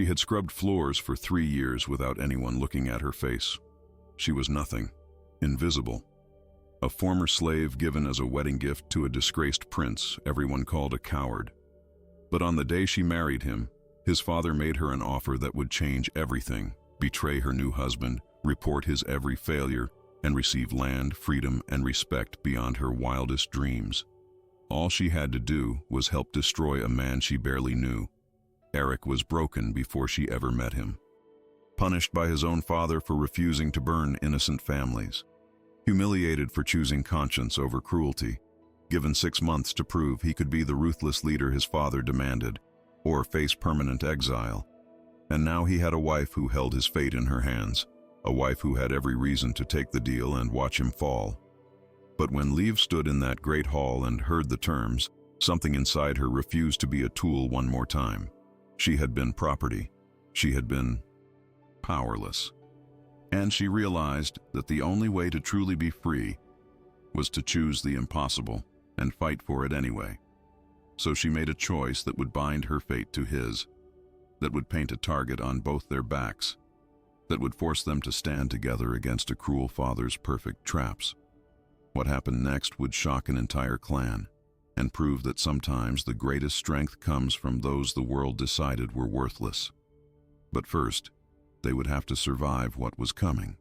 She had scrubbed floors for 3 years without anyone looking at her face. She was nothing, invisible. A former slave given as a wedding gift to a disgraced prince everyone called a coward. But on the day she married him, his father made her an offer that would change everything, betray her new husband, report his every failure, and receive land, freedom, and respect beyond her wildest dreams. All she had to do was help destroy a man she barely knew. Eric was broken before she ever met him. Punished by his own father for refusing to burn innocent families. Humiliated for choosing conscience over cruelty. Given 6 months to prove he could be the ruthless leader his father demanded, or face permanent exile. And now he had a wife who held his fate in her hands, a wife who had every reason to take the deal and watch him fall. But when Liv stood in that great hall and heard the terms, something inside her refused to be a tool one more time. She had been property. She had been powerless. And she realized that the only way to truly be free was to choose the impossible and fight for it anyway. So she made a choice that would bind her fate to his, that would paint a target on both their backs, that would force them to stand together against a cruel father's perfect traps. What happened next would shock an entire clan and prove that sometimes the greatest strength comes from those the world decided were worthless. But first, they would have to survive what was coming.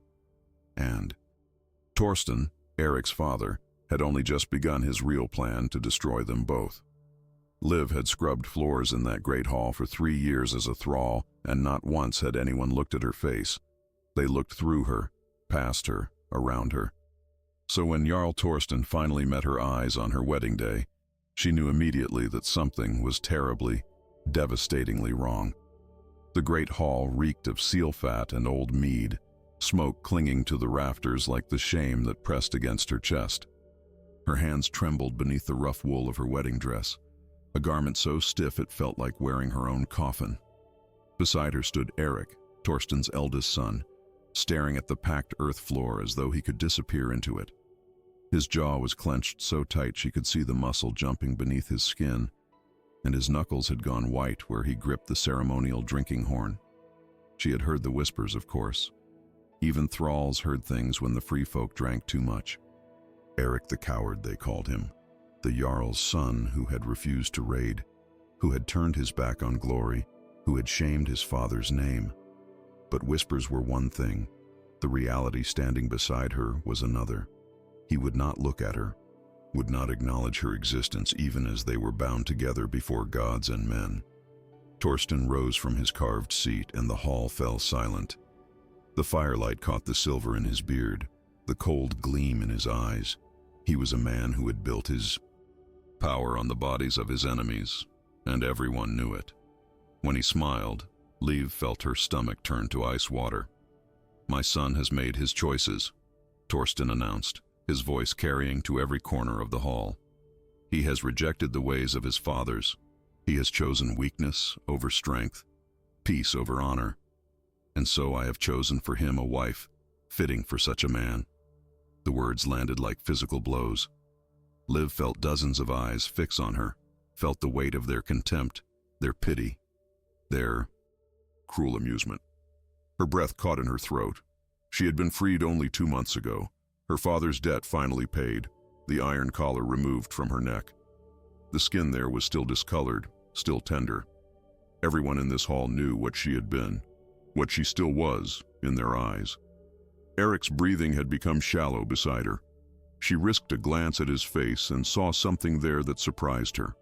And Torsten, Eric's father, had only just begun his real plan to destroy them both. Liv had scrubbed floors in that great hall for 3 years as a thrall, and not once had anyone looked at her face. They looked through her, past her, around her. So when Jarl Torsten finally met her eyes on her wedding day, she knew immediately that something was terribly, devastatingly wrong. The great hall reeked of seal fat and old mead, smoke clinging to the rafters like the shame that pressed against her chest. Her hands trembled beneath the rough wool of her wedding dress, a garment so stiff it felt like wearing her own coffin. Beside her stood Eric, Torsten's eldest son, staring at the packed earth floor as though he could disappear into it. His jaw was clenched so tight she could see the muscle jumping beneath his skin, and his knuckles had gone white where he gripped the ceremonial drinking horn. She had heard the whispers, of course. Even thralls heard things when the free folk drank too much. Eric the coward, they called him, the Jarl's son who had refused to raid, who had turned his back on glory, who had shamed his father's name. But whispers were one thing, the reality standing beside her was another. He would not look at her, would not acknowledge her existence even as they were bound together before gods and men. Torsten rose from his carved seat and the hall fell silent. The firelight caught the silver in his beard, the cold gleam in his eyes. He was a man who had built his power on the bodies of his enemies, and everyone knew it. When he smiled, Liv felt her stomach turn to ice water. "My son has made his choices," Torsten announced, his voice carrying to every corner of the hall. "He has rejected the ways of his fathers. He has chosen weakness over strength, peace over honor. And so I have chosen for him a wife, fitting for such a man." The words landed like physical blows. Liv felt dozens of eyes fix on her, felt the weight of their contempt, their pity, their cruel amusement. Her breath caught in her throat. She had been freed only 2 months ago. Her father's debt finally paid, the iron collar removed from her neck. The skin there was still discolored, still tender. Everyone in this hall knew what she had been, what she still was, in their eyes. Eric's breathing had become shallow beside her. She risked a glance at his face and saw something there that surprised her.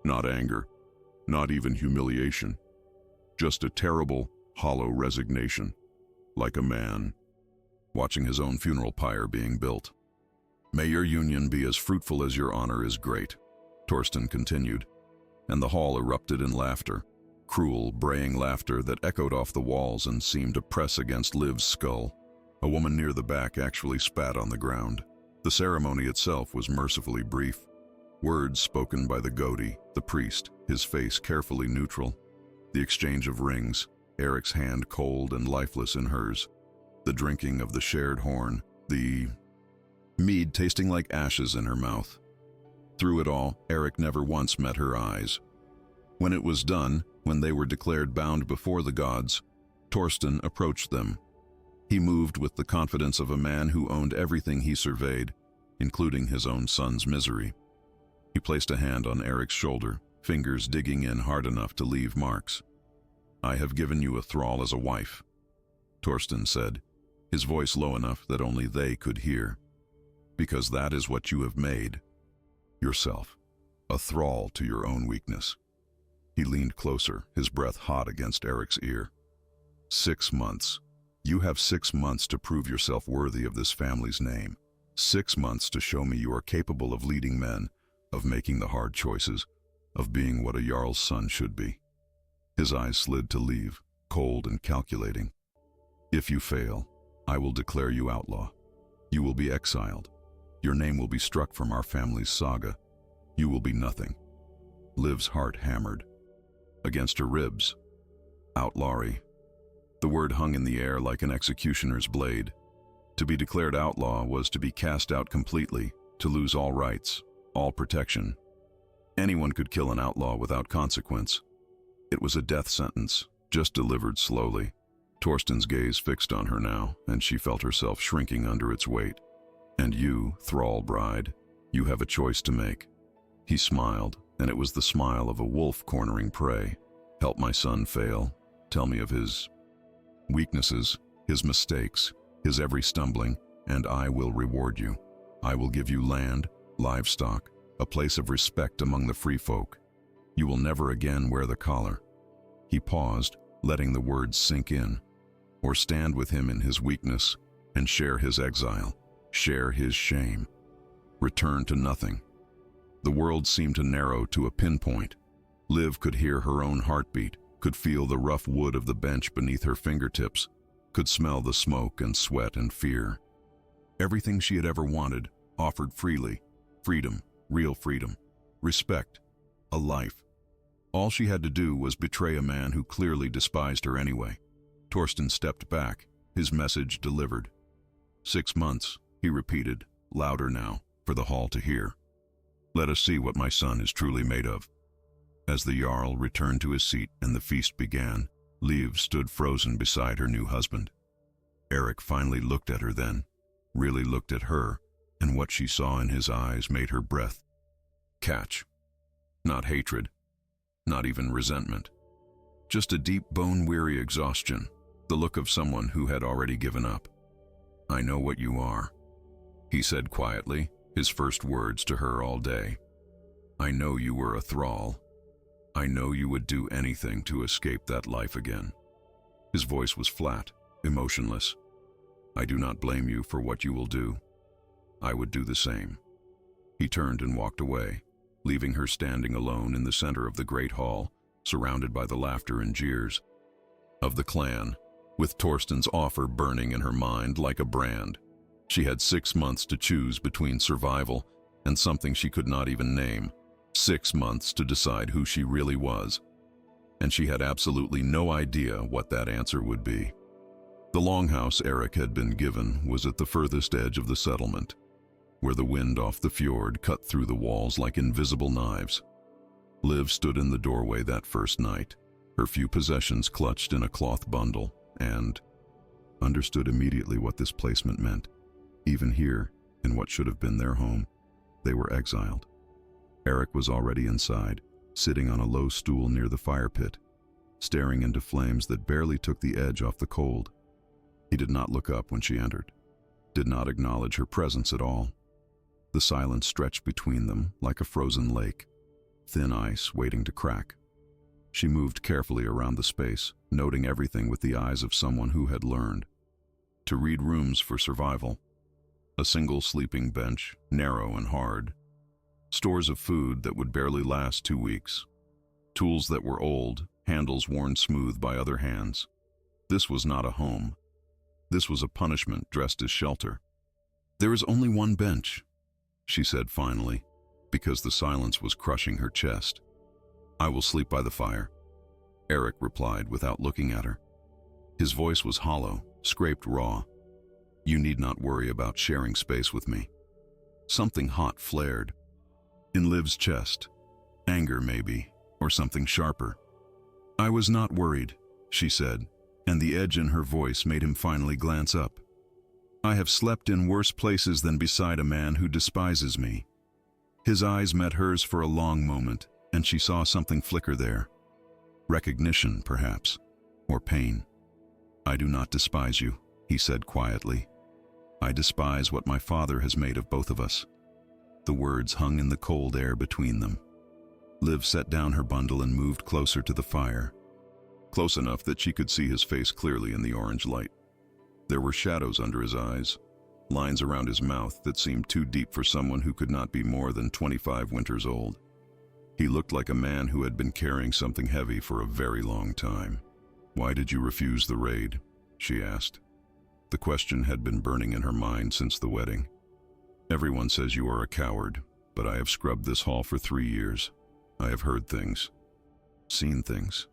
Not anger, not even humiliation. Just a terrible, hollow resignation, like a man watching his own funeral pyre being built. "May your union be as fruitful as your honor is great," Torsten continued, and the hall erupted in laughter, cruel, braying laughter that echoed off the walls and seemed to press against Liv's skull. A woman near the back actually spat on the ground. The ceremony itself was mercifully brief. Words spoken by the Godi, the priest, his face carefully neutral. The exchange of rings, Eric's hand cold and lifeless in hers. The drinking of the shared horn, the mead tasting like ashes in her mouth. Through it all, Eric never once met her eyes. When it was done, When they were declared bound before the gods, Torsten approached them. He moved with the confidence of a man who owned everything he surveyed, including his own son's misery. He placed a hand on Eric's shoulder, fingers digging in hard enough to leave marks. "I have given you a thrall as a wife," Torsten said, his voice low enough that only they could hear. "Because that is what you have made. Yourself, a thrall to your own weakness." He leaned closer, his breath hot against Eric's ear. 6 months. You have 6 months to prove yourself worthy of this family's name. 6 months to show me you are capable of leading men, of making the hard choices, of being what a Jarl's son should be. His eyes slid to leave, cold and calculating. "If you fail, I will declare you outlaw. You will be exiled. Your name will be struck from our family's saga. You will be nothing." Liv's heart hammered against her ribs. Outlawry. The word hung in the air like an executioner's blade. To be declared outlaw was to be cast out completely, to lose all rights, all protection. Anyone could kill an outlaw without consequence. It was a death sentence, just delivered slowly. Torsten's gaze fixed on her now, and she felt herself shrinking under its weight. "And you, thrall bride, you have a choice to make." He smiled, and it was the smile of a wolf cornering prey. "Help my son fail. Tell me of his weaknesses, his mistakes, his every stumbling, and I will reward you. I will give you land, livestock, a place of respect among the free folk. You will never again wear the collar." He paused, letting the words sink in. "Or stand with him in his weakness and share his exile, share his shame. Return to nothing." The world seemed to narrow to a pinpoint. Liv could hear her own heartbeat, could feel the rough wood of the bench beneath her fingertips, could smell the smoke and sweat and fear. Everything she had ever wanted, offered freely. Freedom, real freedom, respect, a life. All she had to do was betray a man who clearly despised her anyway. Torsten stepped back, his message delivered. 6 months, he repeated, louder now, for the hall to hear. "Let us see what my son is truly made of." As the Jarl returned to his seat and the feast began, Liv stood frozen beside her new husband. Eric finally looked at her then, really looked at her, and what she saw in his eyes made her breath catch. Not hatred, not even resentment. Just a deep, bone-weary exhaustion, the look of someone who had already given up. "I know what you are," he said quietly, his first words to her all day. "I know you were a thrall. I know you would do anything to escape that life again." His voice was flat, emotionless. "I do not blame you for what you will do. I would do the same." He turned and walked away, leaving her standing alone in the center of the great hall, surrounded by the laughter and jeers of the clan, with Torsten's offer burning in her mind like a brand. She had 6 months to choose between survival and something she could not even name. 6 months to decide who she really was. And she had absolutely no idea what that answer would be. The longhouse Eric had been given was at the furthest edge of the settlement, where the wind off the fjord cut through the walls like invisible knives. Liv stood in the doorway that first night, her few possessions clutched in a cloth bundle, and understood immediately what this placement meant. Even here, in what should have been their home, they were exiled. Eric was already inside, sitting on a low stool near the fire pit, staring into flames that barely took the edge off the cold. He did not look up when she entered, did not acknowledge her presence at all. The silence stretched between them like a frozen lake, thin ice waiting to crack. She moved carefully around the space, noting everything with the eyes of someone who had learned to read rooms for survival. A single sleeping bench, narrow and hard. Stores of food that would barely last 2 weeks. Tools that were old, handles worn smooth by other hands. This was not a home. This was a punishment dressed as shelter. "There is only one bench," she said finally, because the silence was crushing her chest. "I will sleep by the fire," Eric replied without looking at her. His voice was hollow, scraped raw. "You need not worry about sharing space with me." Something hot flared in Liv's chest. Anger maybe, or something sharper. I was not worried, she said, and the edge in her voice made him finally glance up. I have slept in worse places than beside a man who despises me. His eyes met hers for a long moment, and she saw something flicker there. Recognition, perhaps, or pain. I do not despise you, he said quietly. I despise what my father has made of both of us. The words hung in the cold air between them. Liv set down her bundle and moved closer to the fire, close enough that she could see his face clearly in the orange light. There were shadows under his eyes, lines around his mouth that seemed too deep for someone who could not be more than 25 winters old. He looked like a man who had been carrying something heavy for a very long time. Why did you refuse the raid? She asked. The question had been burning in her mind since the wedding. Everyone says you are a coward, but I have scrubbed this hall for 3 years. I have heard things, seen things.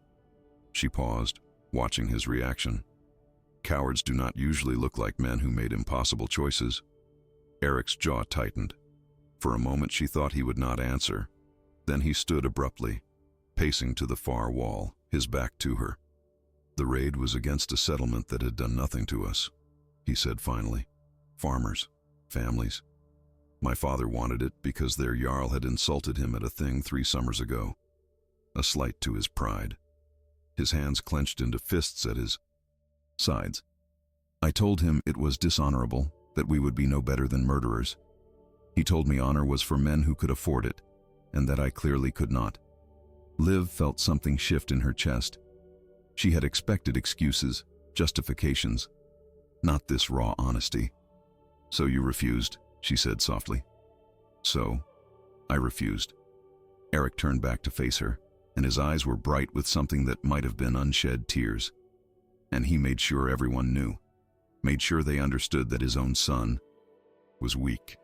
She paused, watching his reaction. Cowards do not usually look like men who made impossible choices. Eric's jaw tightened. For a moment she thought he would not answer. Then he stood abruptly, pacing to the far wall, his back to her. The raid was against a settlement that had done nothing to us, he said finally. Farmers, families. My father wanted it because their Jarl had insulted him at a thing 3 summers ago. A slight to his pride. His hands clenched into fists at his sides. I told him it was dishonorable, that we would be no better than murderers. He told me honor was for men who could afford it, and that I clearly could not. Liv felt something shift in her chest. She had expected excuses, justifications, not this raw honesty. So you refused, she said softly. So, I refused. Eric turned back to face her, and his eyes were bright with something that might have been unshed tears. And he made sure everyone knew, made sure they understood that his own son was weak,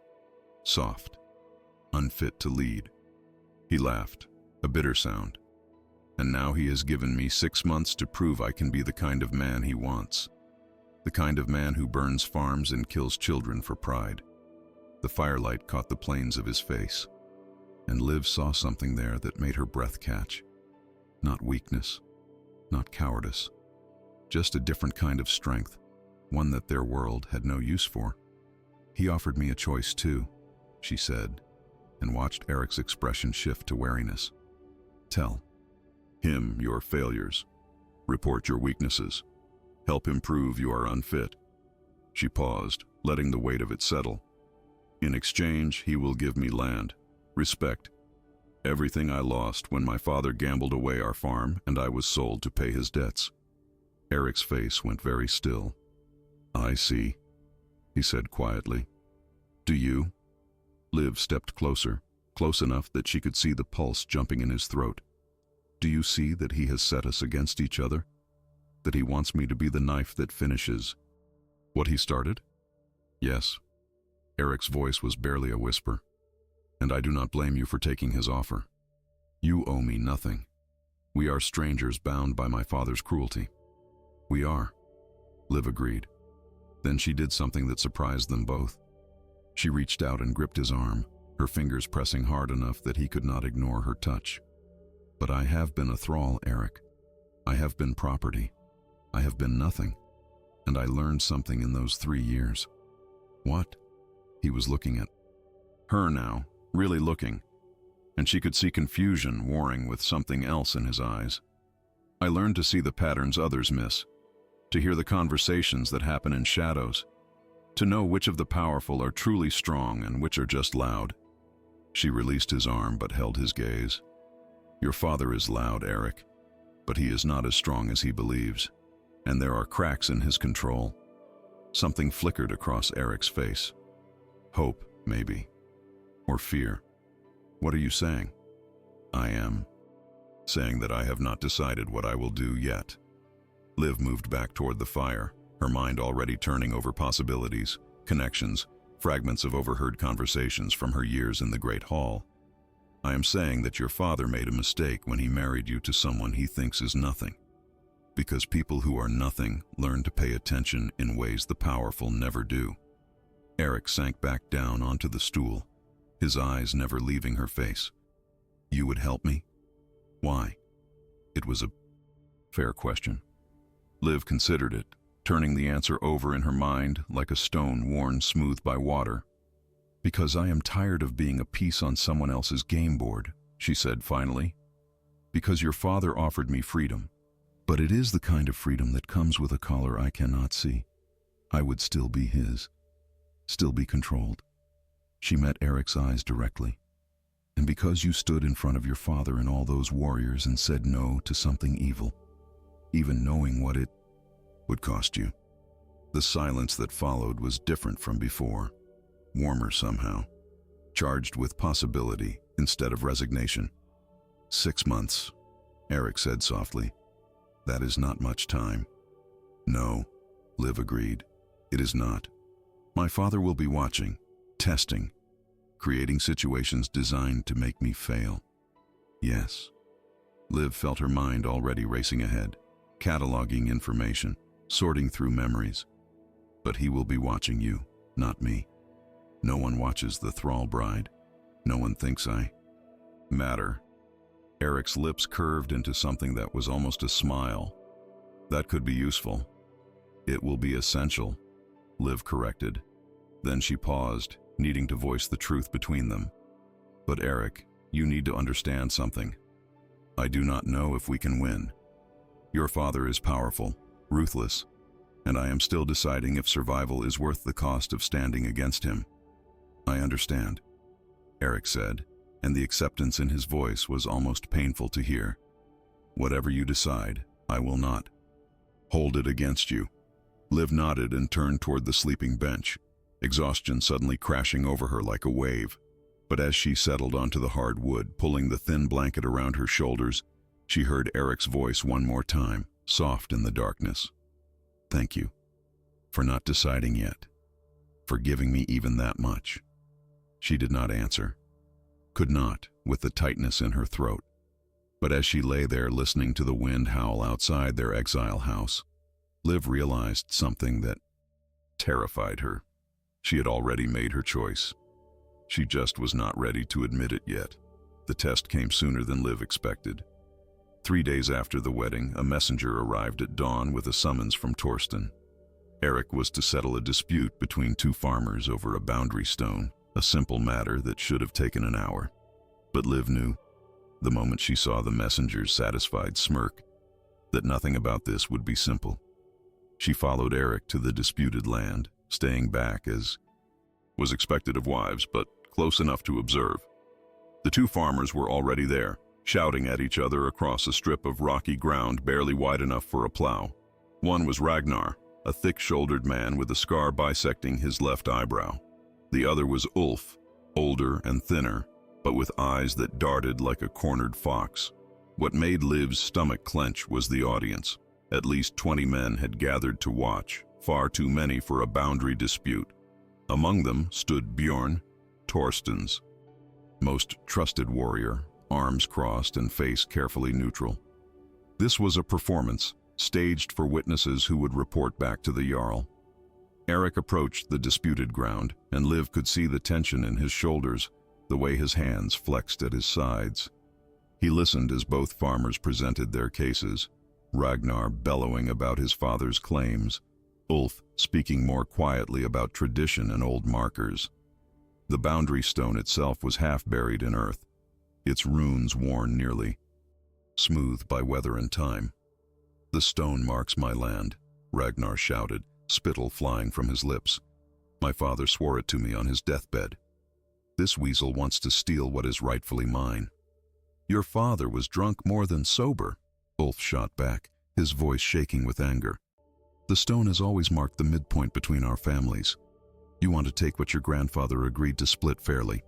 soft, unfit to lead. He laughed, a bitter sound. And now he has given me 6 months to prove I can be the kind of man he wants. The kind of man who burns farms and kills children for pride. The firelight caught the planes of his face, and Liv saw something there that made her breath catch. Not weakness, not cowardice, just a different kind of strength, one that their world had no use for. He offered me a choice too, she said, and watched Eric's expression shift to wariness. Tell him your failures. Report your weaknesses. Help him prove you are unfit. She paused, letting the weight of it settle. In exchange, he will give me land, respect, everything I lost when my father gambled away our farm and I was sold to pay his debts. Eric's face went very still. I see, he said quietly. Do you? Liv stepped closer, close enough that she could see the pulse jumping in his throat. Do you see that he has set us against each other? That he wants me to be the knife that finishes what he started? Yes. Eric's voice was barely a whisper. And I do not blame you for taking his offer. You owe me nothing. We are strangers bound by my father's cruelty. We are, Liv agreed. Then she did something that surprised them both. She reached out and gripped his arm, her fingers pressing hard enough that he could not ignore her touch. But I have been a thrall, Eric. I have been property. I have been nothing. And I learned something in those 3 years. What? He was looking at her now, really looking, and she could see confusion warring with something else in his eyes. I learned to see the patterns others miss, to hear the conversations that happen in shadows, to know which of the powerful are truly strong and which are just loud. She released his arm but held his gaze. Your father is loud, Eric, but he is not as strong as he believes, and there are cracks in his control. Something flickered across Eric's face. Hope, maybe. Or fear. What are you saying? I am saying that I have not decided what I will do yet. Liv moved back toward the fire, her mind already turning over possibilities, connections, fragments of overheard conversations from her years in the Great Hall. I am saying that your father made a mistake when he married you to someone he thinks is nothing. Because people who are nothing learn to pay attention in ways the powerful never do. Eric sank back down onto the stool, his eyes never leaving her face. You would help me? Why? It was a Fair question. Liv considered it, turning the answer over in her mind like a stone worn smooth by water. Because I am tired of being a piece on someone else's game board, she said finally. Because your father offered me freedom. But it is the kind of freedom that comes with a collar I cannot see. I would still be his, still be controlled. She met Eric's eyes directly. And because you stood in front of your father and all those warriors and said no to something evil, even knowing what it would cost you. The silence that followed was different from before, warmer somehow, charged with possibility instead of resignation. 6 months, Eric said softly. That is not much time. No, Liv agreed. It is not. My father will be watching, testing, creating situations designed to make me fail. Yes. Liv felt her mind already racing ahead, cataloging information, sorting through memories. But he will be watching you, not me. No one watches the thrall bride. No one thinks I matter. Eric's lips curved into something that was almost a smile. That could be useful. It will be essential, Liv corrected. Then she paused, needing to voice the truth between them. But Eric, you need to understand something. I do not know if we can win. Your father is powerful, ruthless, and I am still deciding if survival is worth the cost of standing against him. I understand, Eric said, and the acceptance in his voice was almost painful to hear. Whatever you decide, I will not hold it against you. Liv nodded and turned toward the sleeping bench, exhaustion suddenly crashing over her like a wave. But as she settled onto the hard wood, pulling the thin blanket around her shoulders, she heard Eric's voice one more time, soft in the darkness. Thank you. For not deciding yet. For giving me even that much. She did not answer. Could not, with the tightness in her throat. But as she lay there listening to the wind howl outside their exile house, Liv realized something that terrified her. She had already made her choice. She just was not ready to admit it yet. The test came sooner than Liv expected. 3 days after the wedding, a messenger arrived at dawn with a summons from Torsten. Eric was to settle a dispute between 2 farmers over a boundary stone, a simple matter that should have taken an hour. But Liv knew, the moment she saw the messenger's satisfied smirk, that nothing about this would be simple. She followed Eric to the disputed land, staying back as was expected of wives, but close enough to observe. The 2 farmers were already there, shouting at each other across a strip of rocky ground barely wide enough for a plow. One was Ragnar, a thick-shouldered man with a scar bisecting his left eyebrow. The other was Ulf, older and thinner, but with eyes that darted like a cornered fox. What made Liv's stomach clench was the audience. At least 20 men had gathered to watch, far too many for a boundary dispute. Among them stood Bjorn, Torsten's most trusted warrior, arms crossed and face carefully neutral. This was a performance, staged for witnesses who would report back to the Jarl. Eric approached the disputed ground, and Liv could see the tension in his shoulders, the way his hands flexed at his sides. He listened as both farmers presented their cases, Ragnar bellowing about his father's claims, Ulf speaking more quietly about tradition and old markers. The boundary stone itself was half buried in earth, its runes worn nearly smooth by weather and time. "The stone marks my land," Ragnar shouted, spittle flying from his lips. "My father swore it to me on his deathbed. This weasel wants to steal what is rightfully mine." "Your father was drunk more than sober," Ulf shot back, his voice shaking with anger. "The stone has always marked the midpoint between our families. You want to take what your grandfather agreed to split fairly."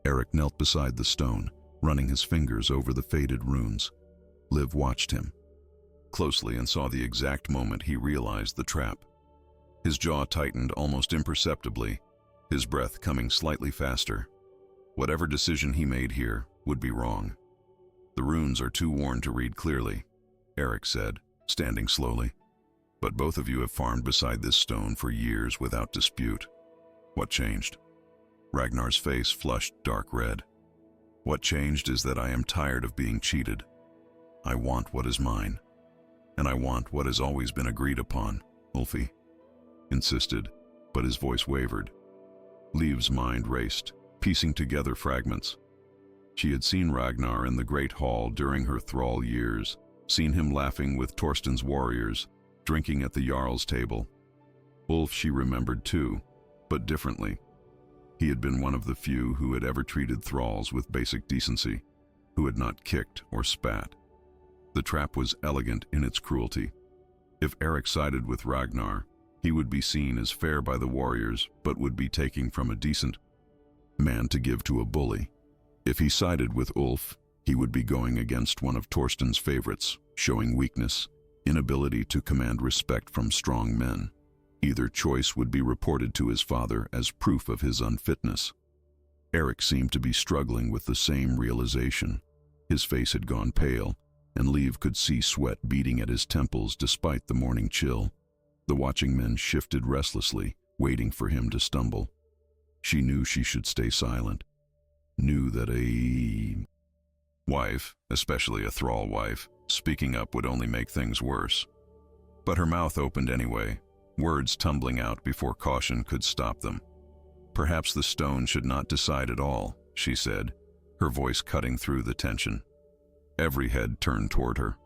Eric knelt beside the stone, running his fingers over the faded runes. Liv watched him closely and saw the exact moment he realized the trap. His jaw tightened almost imperceptibly, his breath coming slightly faster. Whatever decision he made here would be wrong. "The runes are too worn to read clearly," Eric said, standing slowly. "But both of you have farmed beside this stone for years without dispute. What changed?" Ragnar's face flushed dark red. "What changed is that I am tired of being cheated. I want what is mine." And I want what has always been agreed upon, Ulfi insisted, but his voice wavered. Liv's mind raced, piecing together fragments. She had seen Ragnar in the Great Hall during her thrall years, seen him laughing with Torsten's warriors, drinking at the Jarl's table. Ulf she remembered too, but differently. He had been one of the few who had ever treated thralls with basic decency, who had not kicked or spat. The trap was elegant in its cruelty. If Erik sided with Ragnar, he would be seen as fair by the warriors, but would be taking from a decent man to give to a bully. If he sided with Ulf, he would be going against one of Torsten's favorites, showing weakness, inability to command respect from strong men. Either choice would be reported to his father as proof of his unfitness. Erik seemed to be struggling with the same realization. His face had gone pale, and Liv could see sweat beating at his temples despite the morning chill. The watching men shifted restlessly, waiting for him to stumble. She knew she should stay silent, knew that a wife, especially a thrall wife, speaking up would only make things worse. But her mouth opened anyway, words tumbling out before caution could stop them. Perhaps the stone should not decide at all, she said, her voice cutting through the tension. Every head turned toward her.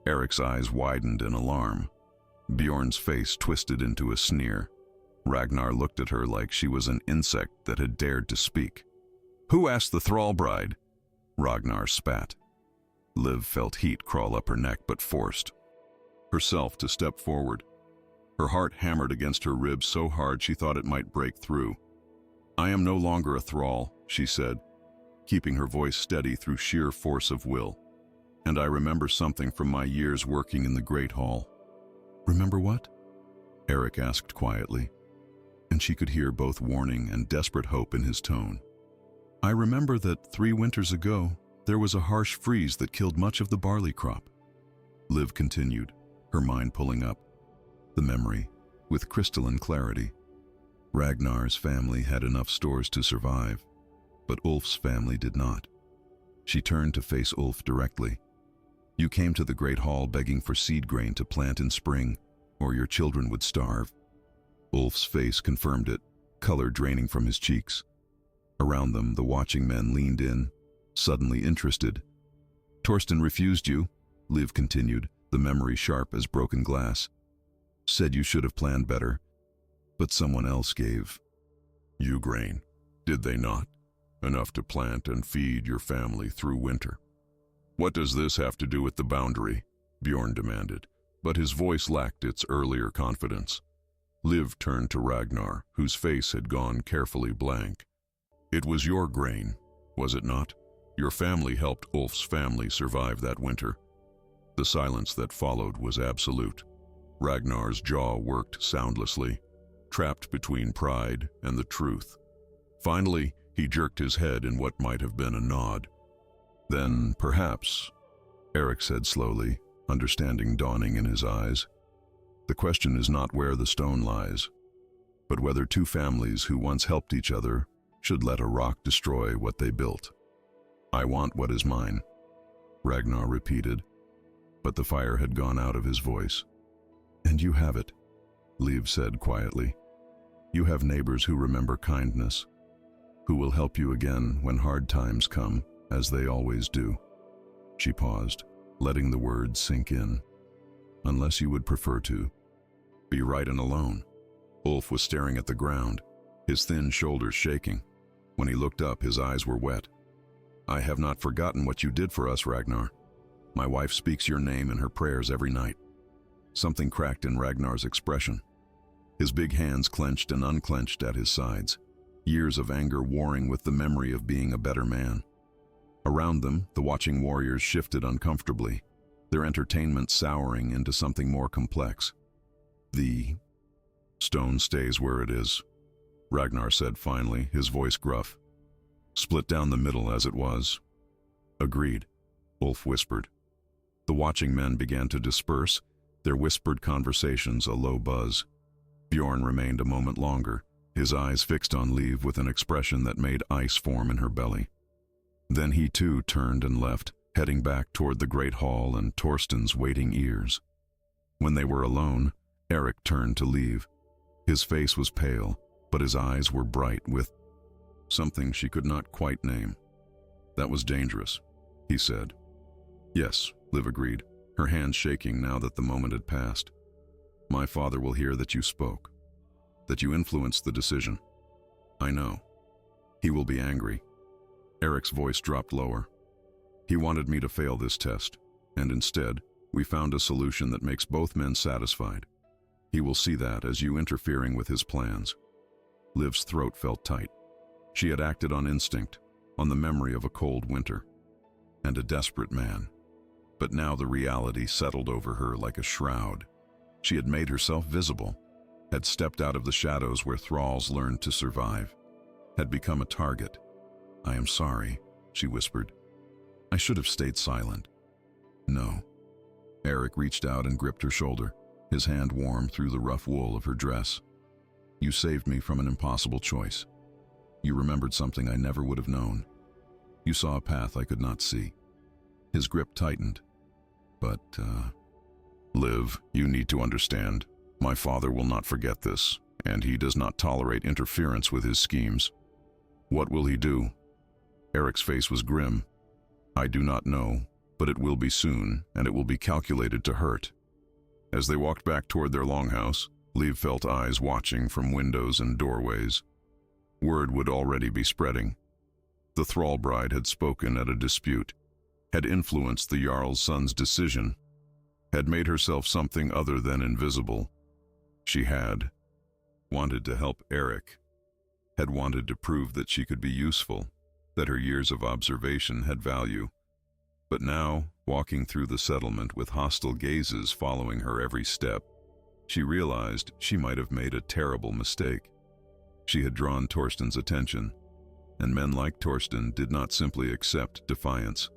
Erik's eyes widened in alarm. Bjorn's face twisted into a sneer. Ragnar looked at her like she was an insect that had dared to speak. "Who asked the thrall bride?" Ragnar spat. Liv felt heat crawl up her neck but forced herself to step forward. Her heart hammered against her ribs so hard she thought it might break through. "I am no longer a thrall," she said, keeping her voice steady through sheer force of will. "And I remember something from my years working in the Great Hall." "Remember what?" Erik asked quietly, and she could hear both warning and desperate hope in his tone. "I remember that 3 winters ago, there was a harsh freeze that killed much of the barley crop." Liv continued, her mind pulling up the memory with crystalline clarity. Ragnar's family had enough stores to survive, but Ulf's family did not. She turned to face Ulf directly. "You came to the Great Hall begging for seed grain to plant in spring, or your children would starve." Ulf's face confirmed it, color draining from his cheeks. Around them, the watching men leaned in, suddenly interested. "Torsten refused you," Liv continued, the memory sharp as broken glass. "Said you should have planned better, but someone else gave you grain, did they not? Enough to plant and feed your family through winter." "What does this have to do with the boundary?" Bjorn demanded, but his voice lacked its earlier confidence. Liv turned to Ragnar, whose face had gone carefully blank. "It was your grain, was it not? Your family helped Ulf's family survive that winter." The silence that followed was absolute. Ragnar's jaw worked soundlessly, trapped between pride and the truth. Finally, he jerked his head in what might have been a nod. "Then, perhaps," Erik said slowly, understanding dawning in his eyes, "the question is not where the stone lies, but whether 2 families who once helped each other should let a rock destroy what they built." "I want what is mine," Ragnar repeated, but the fire had gone out of his voice. "And you have it," Liv said quietly. "You have neighbors who remember kindness, who will help you again when hard times come, as they always do." She paused, letting the words sink in. "Unless you would prefer to be right and alone." Ulf was staring at the ground, his thin shoulders shaking. When he looked up, his eyes were wet. "I have not forgotten what you did for us, Ragnar. My wife speaks your name in her prayers every night." Something cracked in Ragnar's expression. His big hands clenched and unclenched at his sides, years of anger warring with the memory of being a better man. Around them, the watching warriors shifted uncomfortably, their entertainment souring into something more complex. "The stone stays where it is," Ragnar said finally, his voice gruff. "Split down the middle as it was." "Agreed," Ulf whispered. The watching men began to disperse, their whispered conversations a low buzz. Bjorn remained a moment longer, his eyes fixed on Liv with an expression that made ice form in her belly. Then he too turned and left, heading back toward the Great Hall and Torsten's waiting ears. When they were alone, Eric turned to leave. His face was pale, but his eyes were bright with something she could not quite name. "That was dangerous," he said. "Yes," Liv agreed, her hands shaking now that the moment had passed. "My father will hear that you spoke, that you influenced the decision. I know. He will be angry." Eric's voice dropped lower. "He wanted me to fail this test, and instead, we found a solution that makes both men satisfied. He will see that as you interfering with his plans." Liv's throat felt tight. She had acted on instinct, on the memory of a cold winter, and a desperate man. But now the reality settled over her like a shroud. She had made herself visible, had stepped out of the shadows where thralls learned to survive, had become a target. "I am sorry," she whispered. "I should have stayed silent." "No." Eric reached out and gripped her shoulder, his hand warm through the rough wool of her dress. "You saved me from an impossible choice. You remembered something I never would have known. You saw a path I could not see." His grip tightened. "But, Liv, you need to understand. My father will not forget this, and he does not tolerate interference with his schemes." "What will he do?" Eric's face was grim. "I do not know, but it will be soon, and it will be calculated to hurt." As they walked back toward their longhouse, Liv felt eyes watching from windows and doorways. Word would already be spreading. The thrall bride had spoken at a dispute, had influenced the Jarl's son's decision, had made herself something other than invisible. She had wanted to help Eric, had wanted to prove that she could be useful, that her years of observation had value. But now, walking through the settlement with hostile gazes following her every step, she realized she might have made a terrible mistake. She had drawn Torsten's attention, and men like Torsten did not simply accept defiance.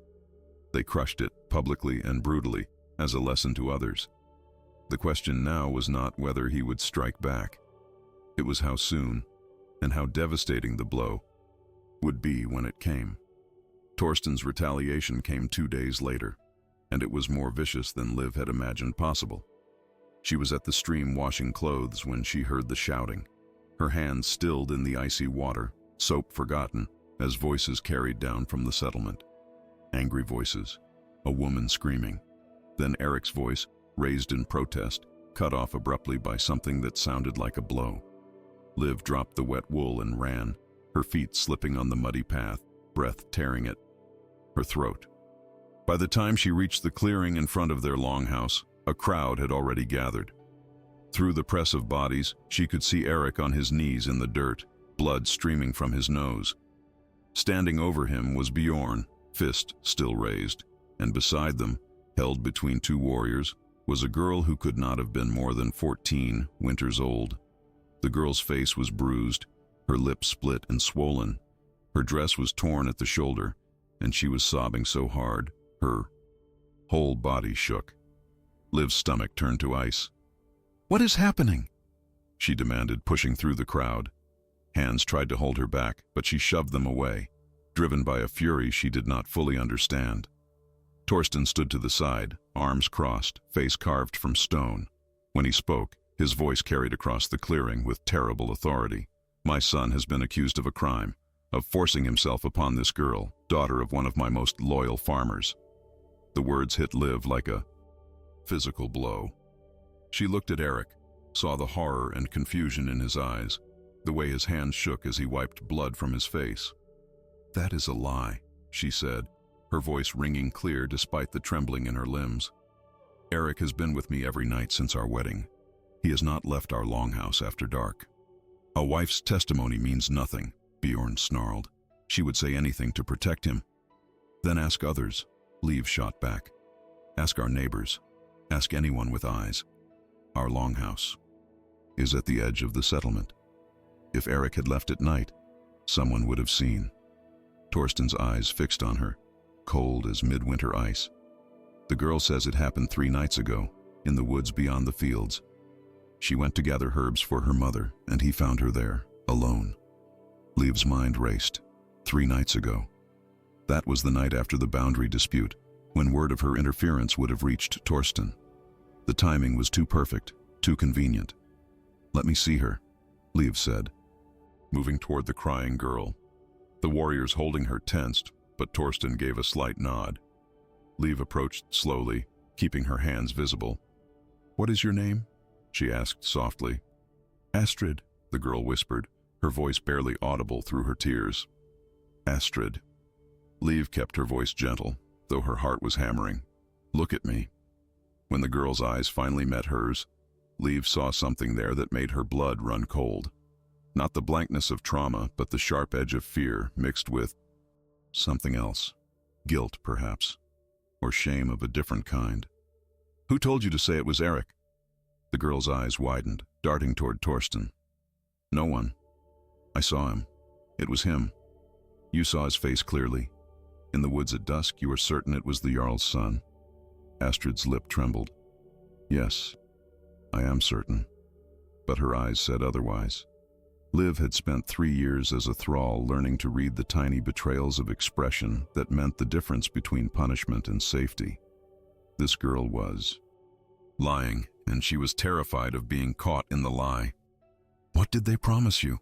They crushed it publicly and brutally as a lesson to others. The question now was not whether he would strike back. It was how soon, and how devastating the blow would be when it came. Torsten's retaliation came 2 days later, and it was more vicious than Liv had imagined possible. She was at the stream washing clothes when she heard the shouting, her hands stilled in the icy water, soap forgotten, as voices carried down from the settlement. Angry voices, a woman screaming, then Eric's voice, raised in protest, cut off abruptly by something that sounded like a blow. Liv dropped the wet wool and ran, her feet slipping on the muddy path, breath tearing at her throat. By the time she reached the clearing in front of their longhouse, a crowd had already gathered. Through the press of bodies, she could see Eric on his knees in the dirt, blood streaming from his nose. Standing over him was Bjorn, fist still raised, and beside them, held between two warriors, was a girl who could not have been more than 14 winters old. The girl's face was bruised, her lips split and swollen. Her dress was torn at the shoulder, and she was sobbing so hard, her whole body shook. Liv's stomach turned to ice. "What is happening?" she demanded, pushing through the crowd. Hands tried to hold her back, but she shoved them away, driven by a fury she did not fully understand. Torsten stood to the side, arms crossed, face carved from stone. When he spoke, his voice carried across the clearing with terrible authority. "My son has been accused of a crime, of forcing himself upon this girl, daughter of one of my most loyal farmers." The words hit Liv like a physical blow. She looked at Eric, saw the horror and confusion in his eyes, the way his hands shook as he wiped blood from his face. "That is a lie," she said, her voice ringing clear despite the trembling in her limbs. "Eric has been with me every night since our wedding. He has not left our longhouse after dark." "A wife's testimony means nothing," Bjorn snarled. "She would say anything to protect him." "Then ask others," Liv shot back. "Ask our neighbors. Ask anyone with eyes. Our longhouse is at the edge of the settlement. If Eric had left at night, someone would have seen." Torsten's eyes fixed on her, cold as midwinter ice. "The girl says it happened 3 nights ago, in the woods beyond the fields. She went to gather herbs for her mother, and he found her there, alone." Liv's mind raced. 3 nights ago. That was the night after the boundary dispute, when word of her interference would have reached Torsten. The timing was too perfect, too convenient. "Let me see her," Liv said, moving toward the crying girl. The warriors holding her tensed, but Torsten gave a slight nod. Liv approached slowly, keeping her hands visible. "What is your name?" she asked softly. "Astrid," the girl whispered, her voice barely audible through her tears. "Astrid." Liv kept her voice gentle, though her heart was hammering. "Look at me." When the girl's eyes finally met hers, Liv saw something there that made her blood run cold. Not the blankness of trauma, but the sharp edge of fear mixed with something else. Guilt, perhaps, or shame of a different kind. "Who told you to say it was Eric?" The girl's eyes widened, darting toward Torsten. "No one. I saw him. It was him. You saw his face clearly. In the woods at dusk, you were certain it was the Jarl's son." Astrid's lip trembled. "Yes, I am certain." But her eyes said otherwise. Liv had spent 3 years as a thrall learning to read the tiny betrayals of expression that meant the difference between punishment and safety. This girl was lying, and she was terrified of being caught in the lie. "What did they promise you?"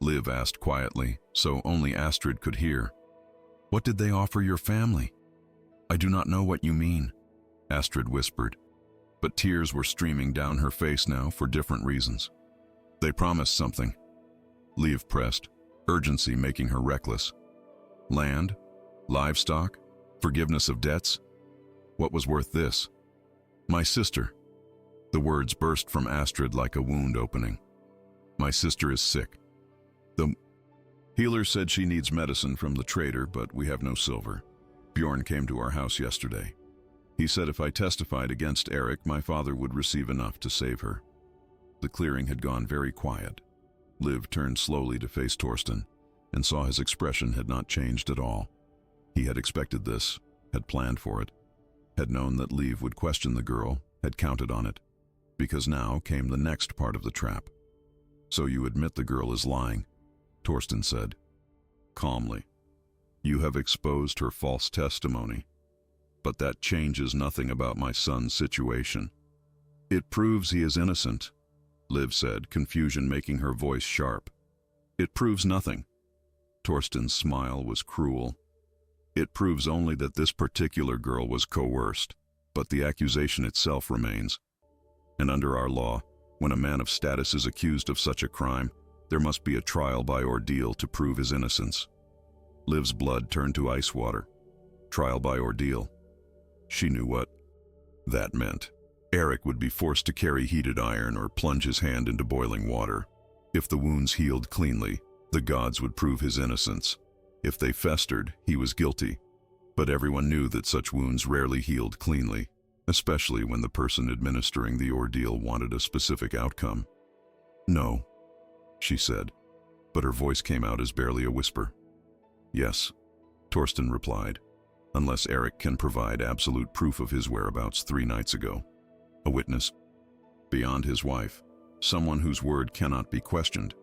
Liv asked quietly, so only Astrid could hear. "What did they offer your family?" "I do not know what you mean," Astrid whispered, but tears were streaming down her face now for different reasons. "They promised something," Liv pressed, urgency making her reckless. "Land? Livestock? Forgiveness of debts? What was worth this?" "My sister." The words burst from Astrid like a wound opening. "My sister is sick. The healer said she needs medicine from the trader, but we have no silver. Bjorn came to our house yesterday. He said if I testified against Eric, my father would receive enough to save her." The clearing had gone very quiet. Liv turned slowly to face Torsten and saw his expression had not changed at all. He had expected this, had planned for it, had known that Liv would question the girl, had counted on it, because now came the next part of the trap. "So you admit the girl is lying," Torsten said, calmly. "You have exposed her false testimony, but that changes nothing about my son's situation." "It proves he is innocent," Liv said, confusion making her voice sharp. "It proves nothing." Torsten's smile was cruel. "It proves only that this particular girl was coerced, but the accusation itself remains. And under our law, when a man of status is accused of such a crime, there must be a trial by ordeal to prove his innocence." Liv's blood turned to ice water. Trial by ordeal. She knew what that meant. Eric would be forced to carry heated iron or plunge his hand into boiling water. If the wounds healed cleanly, the gods would prove his innocence. If they festered, he was guilty. But everyone knew that such wounds rarely healed cleanly, especially when the person administering the ordeal wanted a specific outcome. "No," she said, but her voice came out as barely a whisper. "Yes," Torsten replied, "unless Eric can provide absolute proof of his whereabouts 3 nights ago. A witness, beyond his wife, someone whose word cannot be questioned."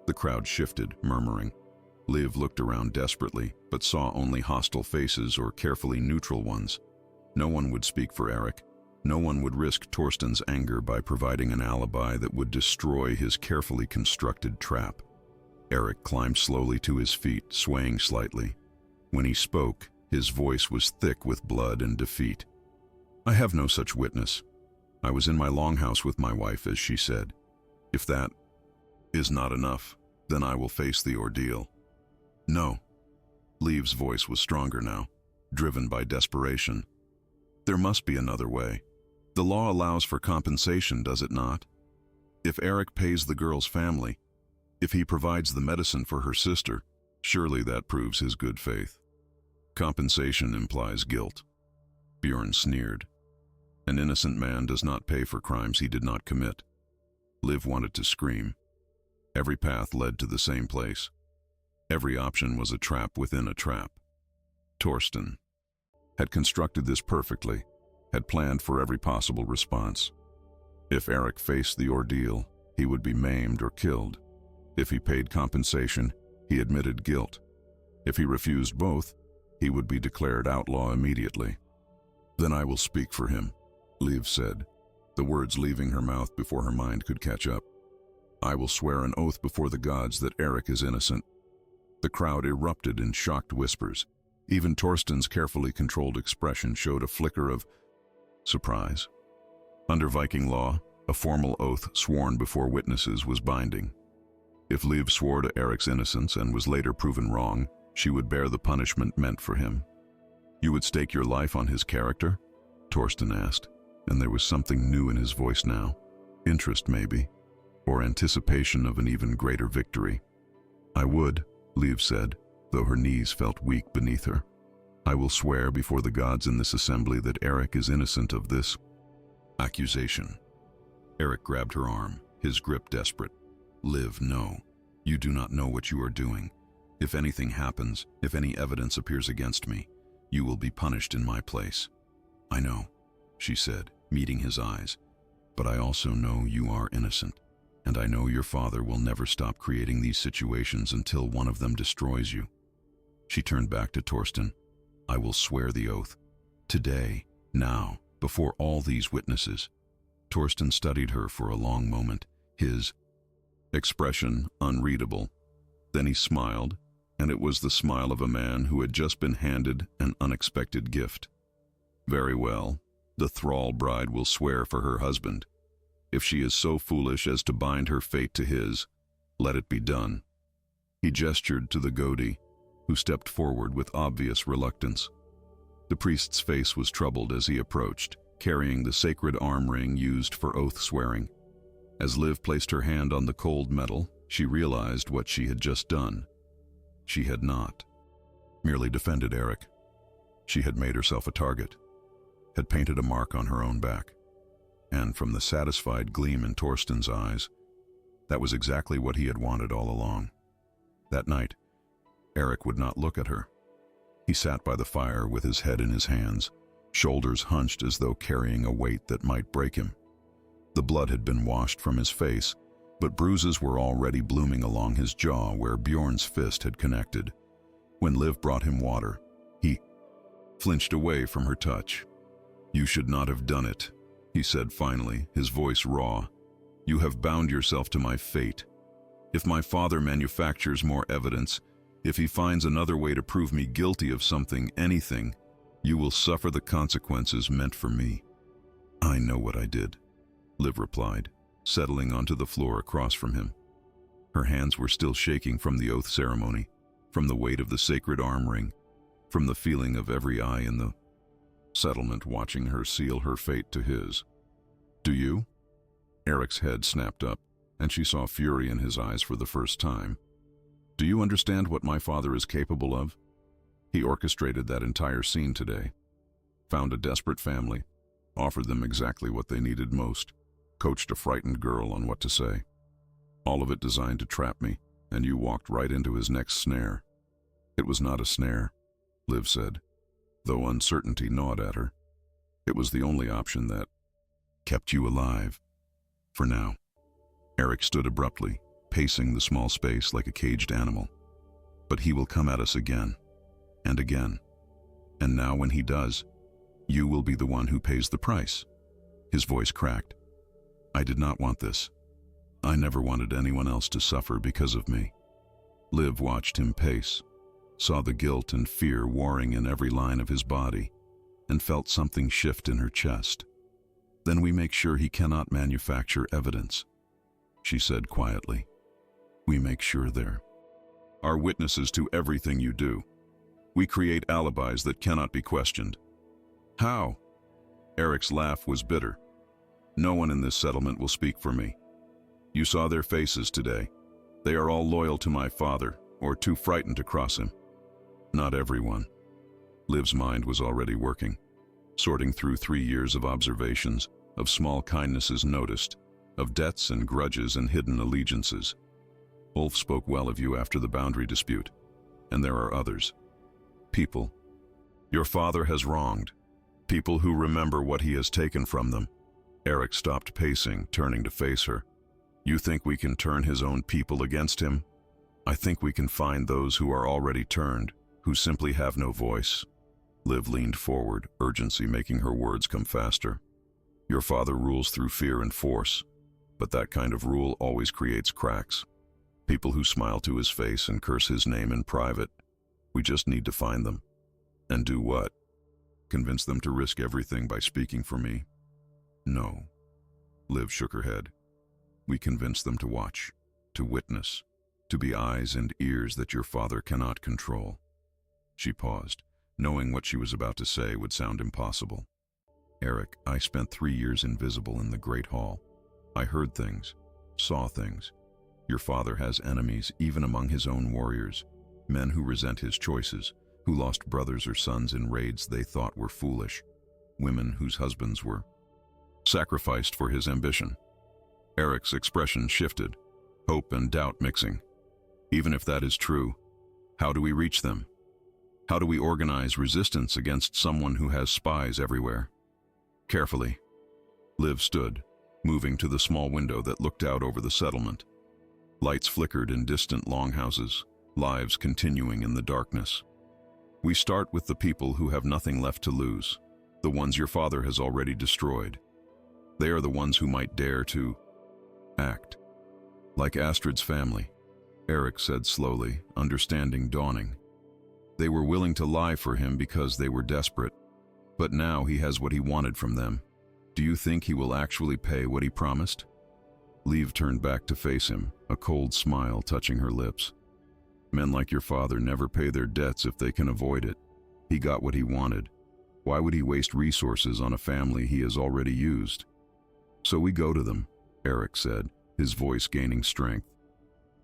The crowd shifted, murmuring. Liv looked around desperately, but saw only hostile faces or carefully neutral ones. No one would speak for Eric. No one would risk Torsten's anger by providing an alibi that would destroy his carefully constructed trap. Eric climbed slowly to his feet, swaying slightly. When he spoke, his voice was thick with blood and defeat. "I have no such witness. I was in my longhouse with my wife, as she said. If that is not enough, then I will face the ordeal." "No." Liv's voice was stronger now, driven by desperation. "There must be another way. The law allows for compensation, does it not? If Eric pays the girl's family, if he provides the medicine for her sister, surely that proves his good faith. Compensation implies guilt." Bjorn sneered. "An innocent man does not pay for crimes he did not commit." Liv wanted to scream. Every path led to the same place. Every option was a trap within a trap. Torsten had constructed this perfectly, had planned for every possible response. If Eric faced the ordeal, he would be maimed or killed. If he paid compensation, he admitted guilt. If he refused both, he would be declared outlaw immediately. "Then I will speak for him," Liv said, the words leaving her mouth before her mind could catch up. "I will swear an oath before the gods that Eric is innocent." The crowd erupted in shocked whispers. Even Torsten's carefully controlled expression showed a flicker of surprise. Under Viking law, a formal oath sworn before witnesses was binding. If Liv swore to Eric's innocence and was later proven wrong, she would bear the punishment meant for him. "You would stake your life on his character?" Torsten asked, and there was something new in his voice now. Interest, maybe, or anticipation of an even greater victory. "I would," Liv said, though her knees felt weak beneath her. "I will swear before the gods in this assembly that Eric is innocent of this accusation." Eric grabbed her arm, his grip desperate. "Liv, no. You do not know what you are doing. If anything happens, if any evidence appears against me, you will be punished in my place." "I know," she said, meeting his eyes. "But I also know you are innocent, and I know your father will never stop creating these situations until one of them destroys you." She turned back to Torsten. "I will swear the oath. Today, now, before all these witnesses." Torsten studied her for a long moment, his expression unreadable. Then he smiled, and it was the smile of a man who had just been handed an unexpected gift. "Very well, the thrall bride will swear for her husband. If she is so foolish as to bind her fate to his, let it be done." He gestured to the Godi, who stepped forward with obvious reluctance. The priest's face was troubled as he approached, carrying the sacred arm ring used for oath swearing. As Liv placed her hand on the cold metal, she realized what she had just done. She had not merely defended Eric. She had made herself a target, had painted a mark on her own back. And from the satisfied gleam in Torsten's eyes, that was exactly what he had wanted all along. That night, Eric would not look at her. He sat by the fire with his head in his hands, shoulders hunched as though carrying a weight that might break him. The blood had been washed from his face, but bruises were already blooming along his jaw where Bjorn's fist had connected. When Liv brought him water, he flinched away from her touch. "You should not have done it," he said finally, his voice raw. "You have bound yourself to my fate. If my father manufactures more evidence, if he finds another way to prove me guilty of something, anything, you will suffer the consequences meant for me." "I know what I did," Liv replied, settling onto the floor across from him. Her hands were still shaking from the oath ceremony, from the weight of the sacred arm ring, from the feeling of every eye in the settlement watching her seal her fate to his. "Do you?" Eric's head snapped up, and she saw fury in his eyes for the first time. "Do you understand what my father is capable of? He orchestrated that entire scene today, found a desperate family, offered them exactly what they needed most, coached a frightened girl on what to say. All of it designed to trap me, and you walked right into his next snare." "It was not a snare," Liv said, though uncertainty gnawed at her. "It was the only option that kept you alive. For now." Eric stood abruptly, pacing the small space like a caged animal. "But he will come at us again, and again. And now when he does, you will be the one who pays the price." His voice cracked. "I did not want this. I never wanted anyone else to suffer because of me." Liv watched him pace, saw the guilt and fear warring in every line of his body, and felt something shift in her chest. "Then we make sure he cannot manufacture evidence," she said quietly. "We make sure there are witnesses to everything you do. We create alibis that cannot be questioned." "How?" Eric's laugh was bitter. "No one in this settlement will speak for me. You saw their faces today. They are all loyal to my father, or too frightened to cross him." "Not everyone." Liv's mind was already working, sorting through 3 years of observations, of small kindnesses noticed, of debts and grudges and hidden allegiances. "Ulf spoke well of you after the boundary dispute, and there are others. People your father has wronged, people who remember what he has taken from them." Eric stopped pacing, turning to face her. "You think we can turn his own people against him? I think we can find those who are already turned, who simply have no voice." Liv leaned forward, urgency making her words come faster. Your father rules through fear and force, but that kind of rule always creates cracks. People who smile to his face and curse his name in private. We just need to find them. And do what? Convince them to risk everything by speaking for me? No. Liv shook her head. We convince them to watch, to witness, to be eyes and ears that your father cannot control. She paused, knowing what she was about to say would sound impossible. Eric, I spent 3 years invisible in the Great Hall. I heard things, saw things. Your father has enemies even among his own warriors, men who resent his choices, who lost brothers or sons in raids they thought were foolish, women whose husbands were sacrificed for his ambition. Eric's expression shifted, hope and doubt mixing. Even if that is true, how do we reach them? How do we organize resistance against someone who has spies everywhere? Carefully, Liv stood, moving to the small window that looked out over the settlement. Lights flickered in distant longhouses, lives continuing in the darkness. We start with the people who have nothing left to lose, the ones your father has already destroyed. They are the ones who might dare to act. Like Astrid's family, Eric said slowly, understanding dawning. They were willing to lie for him because they were desperate, but now he has what he wanted from them. Do you think he will actually pay what he promised? Liv turned back to face him, a cold smile touching her lips. Men like your father never pay their debts if they can avoid it. He got what he wanted. Why would he waste resources on a family he has already used? So we go to them, Eric said, his voice gaining strength.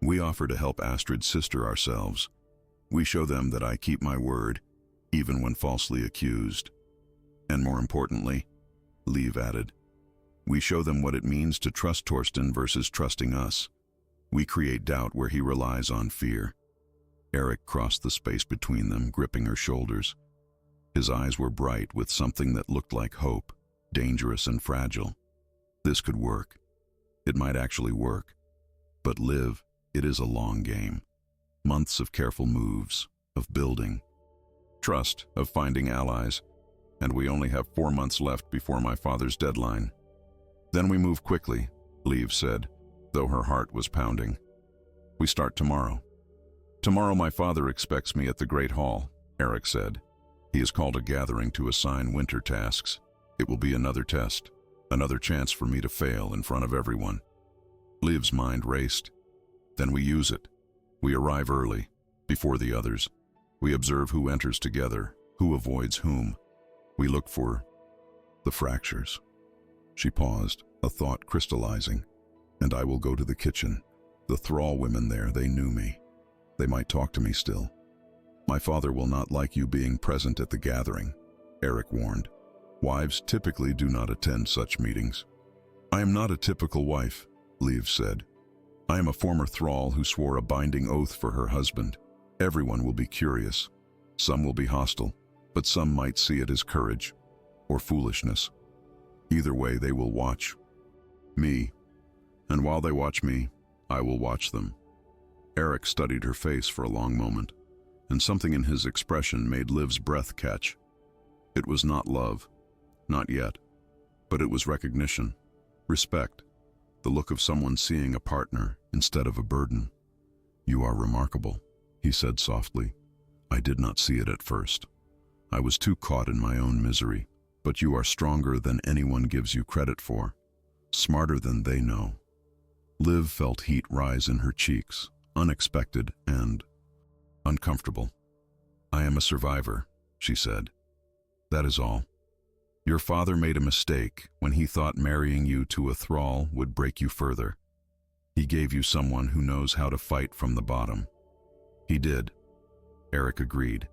We offer to help Astrid's sister ourselves. We show them that I keep my word, even when falsely accused. And more importantly, Liv added, we show them what it means to trust Torsten versus trusting us. We create doubt where he relies on fear. Eric crossed the space between them, gripping her shoulders. His eyes were bright with something that looked like hope, dangerous and fragile. This could work. It might actually work. But Liv, it is a long game. Months of careful moves, of building, trust, of finding allies, and we only have 4 months left before my father's deadline. Then we move quickly, Liv said, though her heart was pounding. We start tomorrow. Tomorrow my father expects me at the Great Hall, Eric said. He has called a gathering to assign winter tasks. It will be another test, another chance for me to fail in front of everyone. Liv's mind raced. Then we use it. We arrive early, before the others. We observe who enters together, who avoids whom. We look for the fractures. She paused, a thought crystallizing. And I will go to the kitchen. The thrall women there, they knew me. They might talk to me still. My father will not like you being present at the gathering, Eric warned. Wives typically do not attend such meetings. I am not a typical wife, Liv said. I am a former thrall who swore a binding oath for her husband. Everyone will be curious. Some will be hostile, but some might see it as courage or foolishness. Either way, they will watch me. And while they watch me, I will watch them. Eric studied her face for a long moment, and something in his expression made Liv's breath catch. It was not love, not yet, but it was recognition, respect, the look of someone seeing a partner instead of a burden. You are remarkable, he said softly. I did not see it at first. I was too caught in my own misery, but you are stronger than anyone gives you credit for, smarter than they know. Liv felt heat rise in her cheeks, unexpected and uncomfortable. I am a survivor, she said. That is all. Your father made a mistake when he thought marrying you to a thrall would break you further. He gave you someone who knows how to fight from the bottom. He did, Eric agreed.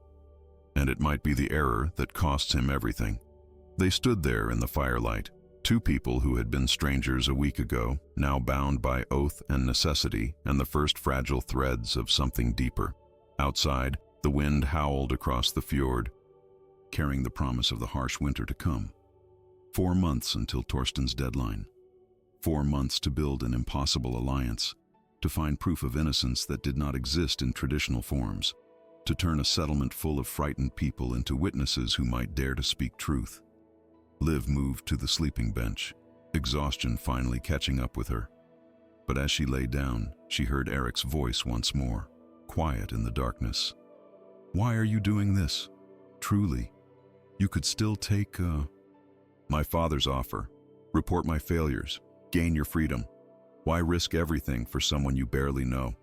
And it might be the error that costs him everything. They stood there in the firelight, two people who had been strangers a week ago, now bound by oath and necessity and the first fragile threads of something deeper. Outside, the wind howled across the fjord, carrying the promise of the harsh winter to come. 4 months until Torsten's deadline. 4 months to build an impossible alliance, to find proof of innocence that did not exist in traditional forms, to turn a settlement full of frightened people into witnesses who might dare to speak truth. Liv moved to the sleeping bench, exhaustion finally catching up with her. But as she lay down, she heard Eric's voice once more, quiet in the darkness. "Why are you doing this? Truly, you could still take, my father's offer. Report my failures. Gain your freedom. Why risk everything for someone you barely know?"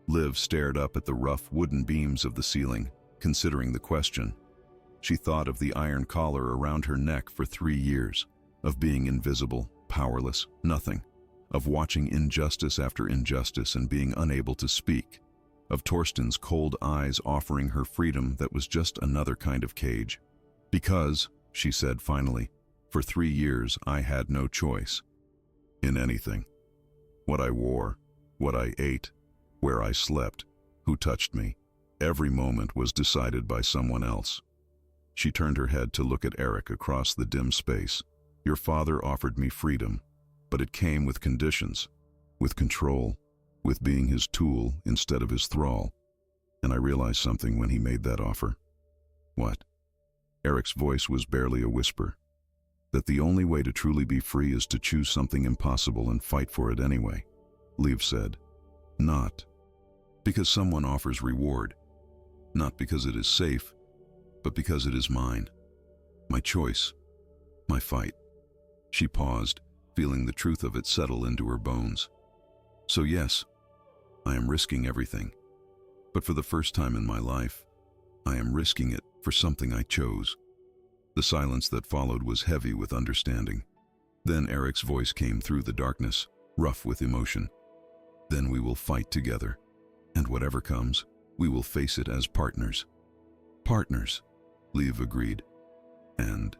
Liv stared up at the rough wooden beams of the ceiling, considering the question. She thought of the iron collar around her neck for 3 years, of being invisible, powerless, nothing, of watching injustice after injustice and being unable to speak, of Torsten's cold eyes offering her freedom that was just another kind of cage. "Because," she said finally, "for 3 years I had no choice. In anything. What I wore, what I ate, where I slept, who touched me, every moment was decided by someone else." She turned her head to look at Eric across the dim space. "Your father offered me freedom, but it came with conditions, with control, with being his tool instead of his thrall. And I realized something when he made that offer." "What?" Eric's voice was barely a whisper. "That the only way to truly be free is to choose something impossible and fight for it anyway," Liv said. "Not because someone offers reward, not because it is safe, but because it is mine. My choice, my fight." She paused, feeling the truth of it settle into her bones. "So yes, I am risking everything. But for the first time in my life, I am risking it for something I chose." The silence that followed was heavy with understanding. Then Eric's voice came through the darkness, rough with emotion. "Then we will fight together. And whatever comes, we will face it as partners." "Partners," Liv agreed, and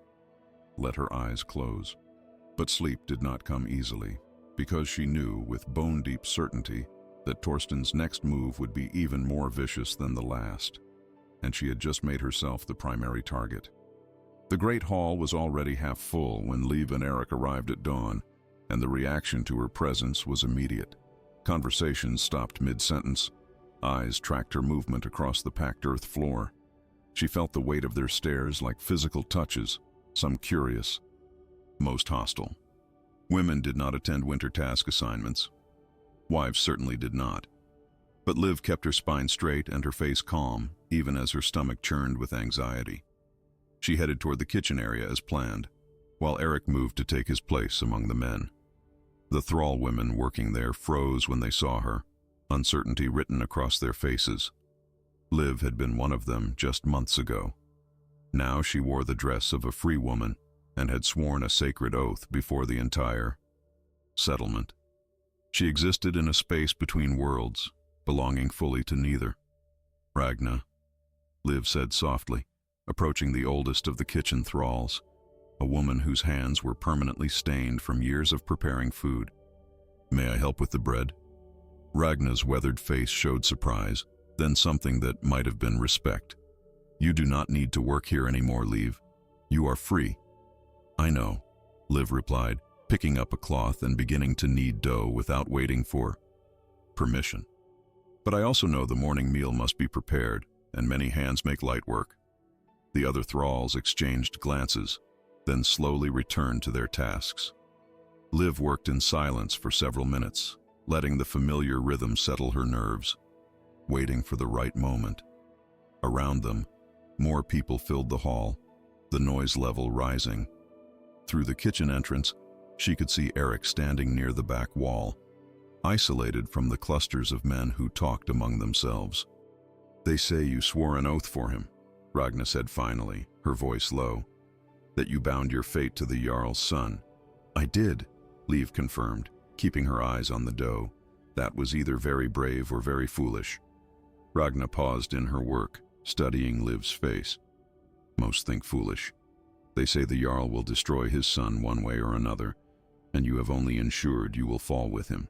let her eyes close. But sleep did not come easily, because she knew with bone-deep certainty that Torsten's next move would be even more vicious than the last, and she had just made herself the primary target. The great hall was already half full when Liv and Eric arrived at dawn, and the reaction to her presence was immediate. Conversations stopped mid-sentence. Eyes tracked her movement across the packed earth floor. She felt the weight of their stares like physical touches, some curious, most hostile. Women did not attend winter task assignments. Wives certainly did not. But Liv kept her spine straight and her face calm, even as her stomach churned with anxiety. She headed toward the kitchen area as planned, while Eric moved to take his place among the men. The thrall women working there froze when they saw her, uncertainty written across their faces. Liv had been one of them just months ago. Now she wore the dress of a free woman and had sworn a sacred oath before the entire settlement. She existed in a space between worlds, belonging fully to neither. "Ragna," Liv said softly, approaching the oldest of the kitchen thralls, a woman whose hands were permanently stained from years of preparing food. "May I help with the bread?" Ragna's weathered face showed surprise, then something that might have been respect. "You do not need to work here anymore, Liv. You are free." "I know," Liv replied, picking up a cloth and beginning to knead dough without waiting for permission. "But I also know the morning meal must be prepared, and many hands make light work." The other thralls exchanged glances, then slowly returned to their tasks. Liv worked in silence for several minutes, letting the familiar rhythm settle her nerves, waiting for the right moment. Around them, more people filled the hall, the noise level rising. Through the kitchen entrance, she could see Eric standing near the back wall, isolated from the clusters of men who talked among themselves. "They say you swore an oath for him," Ragna said finally, her voice low. "That you bound your fate to the Jarl's son." "I did," Liv confirmed, keeping her eyes on the dough. "That was either very brave or very foolish." Ragna paused in her work, studying Liv's face. "Most think foolish. They say the Jarl will destroy his son one way or another, and you have only ensured you will fall with him."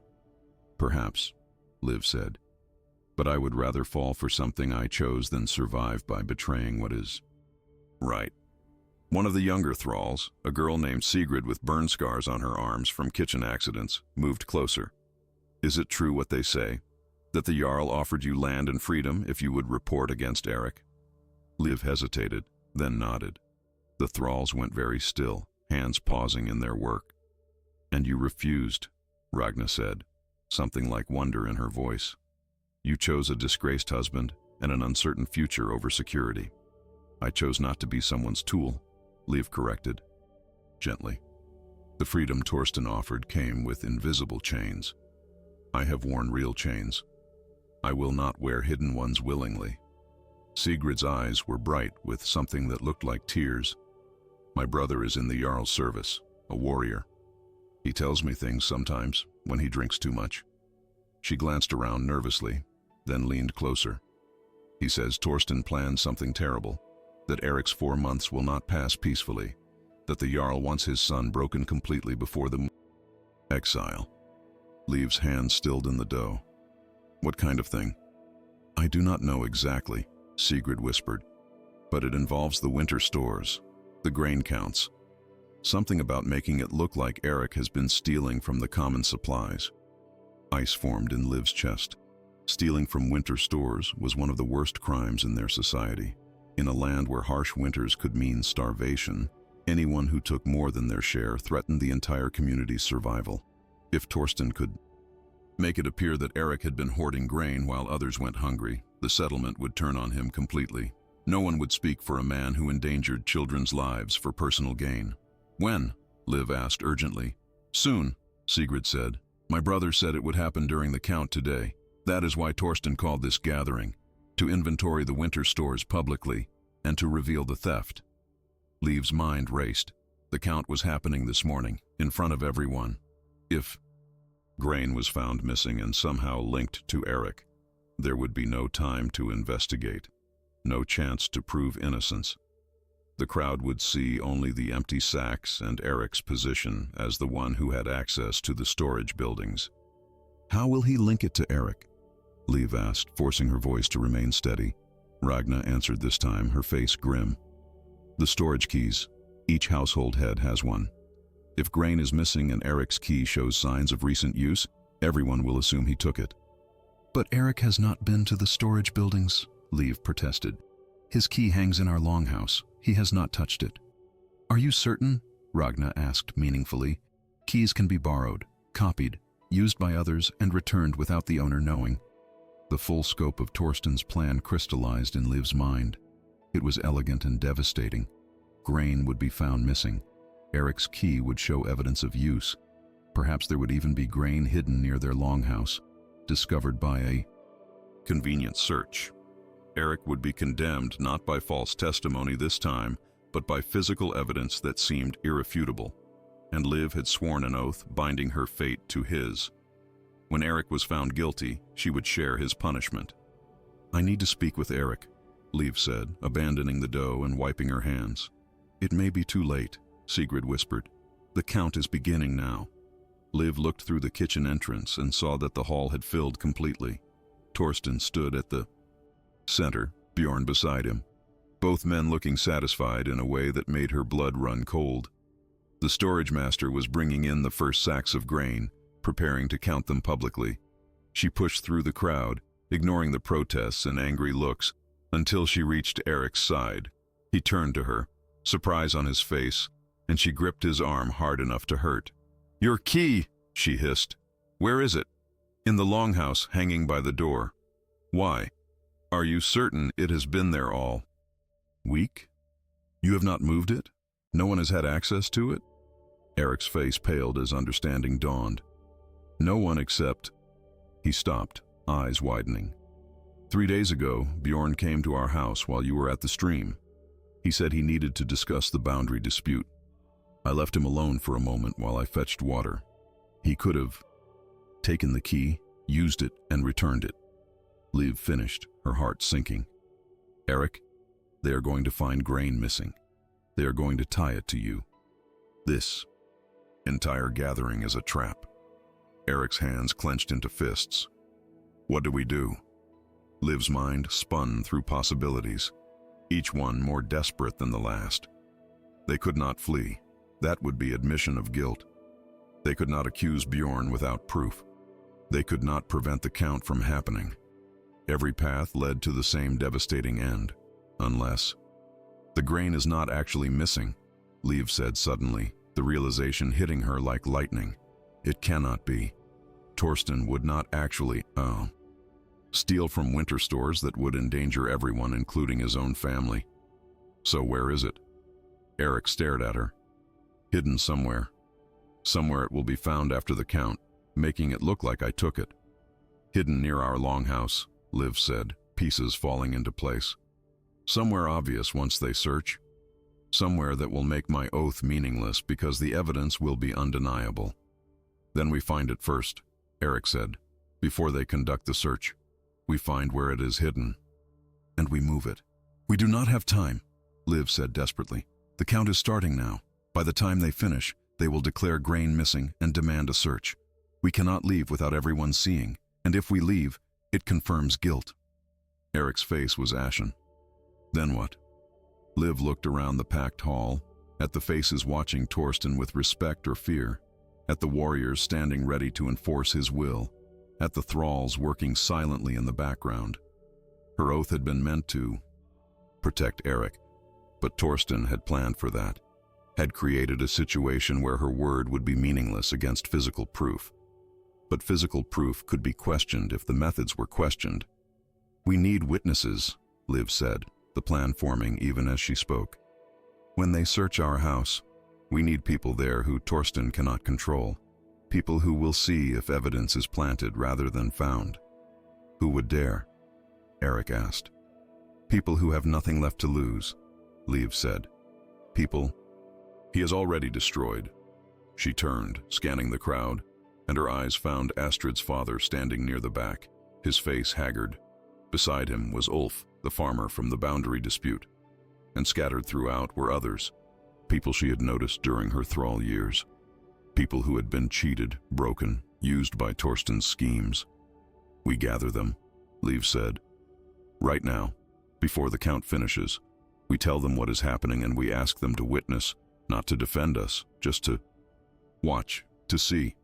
"Perhaps," Liv said. "But I would rather fall for something I chose than survive by betraying what is right." One of the younger thralls, a girl named Sigrid with burn scars on her arms from kitchen accidents, moved closer. "Is it true what they say, that the Jarl offered you land and freedom if you would report against Eric?" Liv hesitated, then nodded. The thralls went very still, hands pausing in their work. "And you refused," Ragna said, something like wonder in her voice. "You chose a disgraced husband and an uncertain future over security." "I chose not to be someone's tool," Liv corrected, gently. "The freedom Torsten offered came with invisible chains. I have worn real chains. I will not wear hidden ones willingly." Sigrid's eyes were bright with something that looked like tears. "My brother is in the Jarl's service, a warrior. He tells me things sometimes, when he drinks too much." She glanced around nervously, then leaned closer. "He says Torsten planned something terrible, that Eric's 4 months will not pass peacefully, that the Jarl wants his son broken completely before the exile." Liv's hand stilled in the dough. "What kind of thing?" "I do not know exactly," Sigrid whispered, "but it involves the winter stores, the grain counts. Something about making it look like Eric has been stealing from the common supplies." Ice formed in Liv's chest. Stealing from winter stores was one of the worst crimes in their society. In a land where harsh winters could mean starvation, anyone who took more than their share threatened the entire community's survival. If Torsten could make it appear that Eric had been hoarding grain while others went hungry, the settlement would turn on him completely. No one would speak for a man who endangered children's lives for personal gain. "When?" Liv asked urgently. "Soon," Sigrid said. "My brother said it would happen during the count today. That is why Torsten called this gathering, to inventory the winter stores publicly and to reveal the theft." Liv's mind raced. The count was happening this morning, in front of everyone. If grain was found missing and somehow linked to Eric, there would be no time to investigate, no chance to prove innocence. The crowd would see only the empty sacks and Eric's position as the one who had access to the storage buildings. "How will he link it to Eric?" Liv asked, forcing her voice to remain steady. Ragna answered this time, her face grim. "The storage keys. Each household head has one. If grain is missing and Eric's key shows signs of recent use, everyone will assume he took it." "But Eric has not been to the storage buildings," Liv protested. "His key hangs in our longhouse. He has not touched it." "Are you certain?" Ragna asked meaningfully. "Keys can be borrowed, copied, used by others, and returned without the owner knowing." The full scope of Torsten's plan crystallized in Liv's mind. It was elegant and devastating. Grain would be found missing. Eric's key would show evidence of use. Perhaps there would even be grain hidden near their longhouse, discovered by a convenient search. Eric would be condemned not by false testimony this time, but by physical evidence that seemed irrefutable. And Liv had sworn an oath binding her fate to his. When Eric was found guilty, she would share his punishment. "I need to speak with Eric," Liv said, abandoning the dough and wiping her hands. "It may be too late," Sigrid whispered. "The count is beginning now." Liv looked through the kitchen entrance and saw that the hall had filled completely. Torsten stood at the center, Bjorn beside him, both men looking satisfied in a way that made her blood run cold. The storage master was bringing in the first sacks of grain, preparing to count them publicly. She pushed through the crowd, ignoring the protests and angry looks, until she reached Eric's side. He turned to her, surprise on his face, and she gripped his arm hard enough to hurt. "Your key," she hissed. "Where is it?" "In the longhouse, hanging by the door." "Why? Are you certain it has been there all week? You have not moved it? No one has had access to it?" Eric's face paled as understanding dawned. "No one except—" He stopped, eyes widening. 3 days ago, Bjorn came to our house while you were at the stream. He said he needed to discuss the boundary dispute. I left him alone for a moment while I fetched water. He could have taken the key, used it, and returned it." Liv finished, her heart sinking. "Eric, they are going to find grain missing. They are going to tie it to you. This entire gathering is a trap." Eric's hands clenched into fists. "What do we do?" Liv's mind spun through possibilities, each one more desperate than the last. They could not flee. That would be admission of guilt. They could not accuse Bjorn without proof. They could not prevent the count from happening. Every path led to the same devastating end, unless— "The grain is not actually missing," Liv said suddenly, the realization hitting her like lightning. It cannot be. Torsten would not actually, steal from winter stores that would endanger everyone, including his own family. So where is it? Eric stared at her. Hidden somewhere. Somewhere it will be found after the count, making it look like I took it. Hidden near our longhouse, Liv said, pieces falling into place. Somewhere obvious once they search. Somewhere that will make my oath meaningless because the evidence will be undeniable. Then we find it first, Eric said, before they conduct the search. We find where it is hidden, and we move it. We do not have time, Liv said desperately. The count is starting now. By the time they finish, they will declare grain missing and demand a search. We cannot leave without everyone seeing, and if we leave, it confirms guilt. Eric's face was ashen. Then what? Liv looked around the packed hall, at the faces watching Torsten with respect or fear, at the warriors standing ready to enforce his will, at the thralls working silently in the background. Her oath had been meant to protect Eric, but Torsten had planned for that, had created a situation where her word would be meaningless against physical proof. But physical proof could be questioned if the methods were questioned. We need witnesses, Liv said, the plan forming even as she spoke. When they search our house, we need people there who Torsten cannot control, people who will see if evidence is planted rather than found. Who would dare? Eric asked. People who have nothing left to lose, Liv said. People he has already destroyed. She turned, scanning the crowd, and her eyes found Astrid's father standing near the back, his face haggard. Beside him was Ulf, the farmer from the boundary dispute, and scattered throughout were others, people she had noticed during her thrall years, people who had been cheated, broken, used by Torsten's schemes. We gather them, Liv said. Right now, before the count finishes, we tell them what is happening and we ask them to witness, not to defend us, just to watch, to see,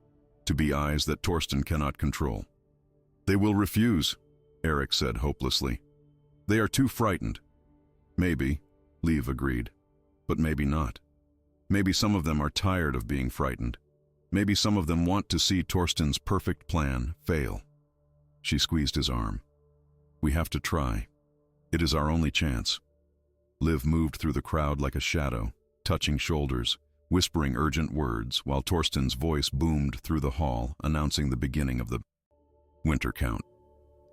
to be eyes that Torsten cannot control. They will refuse, Eric said hopelessly. They are too frightened. Maybe, Liv agreed, but maybe not. Maybe some of them are tired of being frightened. Maybe some of them want to see Torsten's perfect plan fail. She squeezed his arm. We have to try. It is our only chance. Liv moved through the crowd like a shadow, touching shoulders, whispering urgent words, while Torsten's voice boomed through the hall, announcing the beginning of the winter count.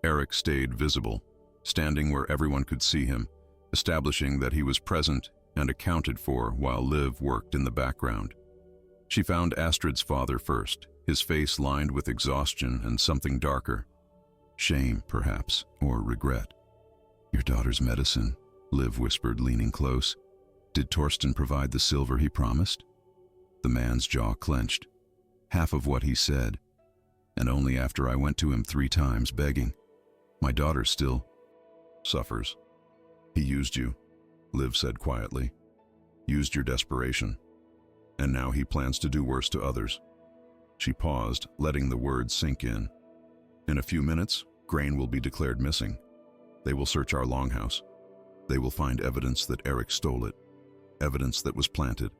Eric stayed visible, standing where everyone could see him, establishing that he was present and accounted for while Liv worked in the background. She found Astrid's father first, his face lined with exhaustion and something darker. Shame, perhaps, or regret. Your daughter's medicine, Liv whispered, leaning close. Did Torsten provide the silver he promised? The man's jaw clenched. Half of what he said, and only after I went to him 3 times begging. My daughter still suffers. He used you, Liv said quietly. Used your desperation. And now he plans to do worse to others. She paused, letting the words sink in. In a few minutes, grain will be declared missing. They will search our longhouse. They will find evidence that Eric stole it, evidence that was planted,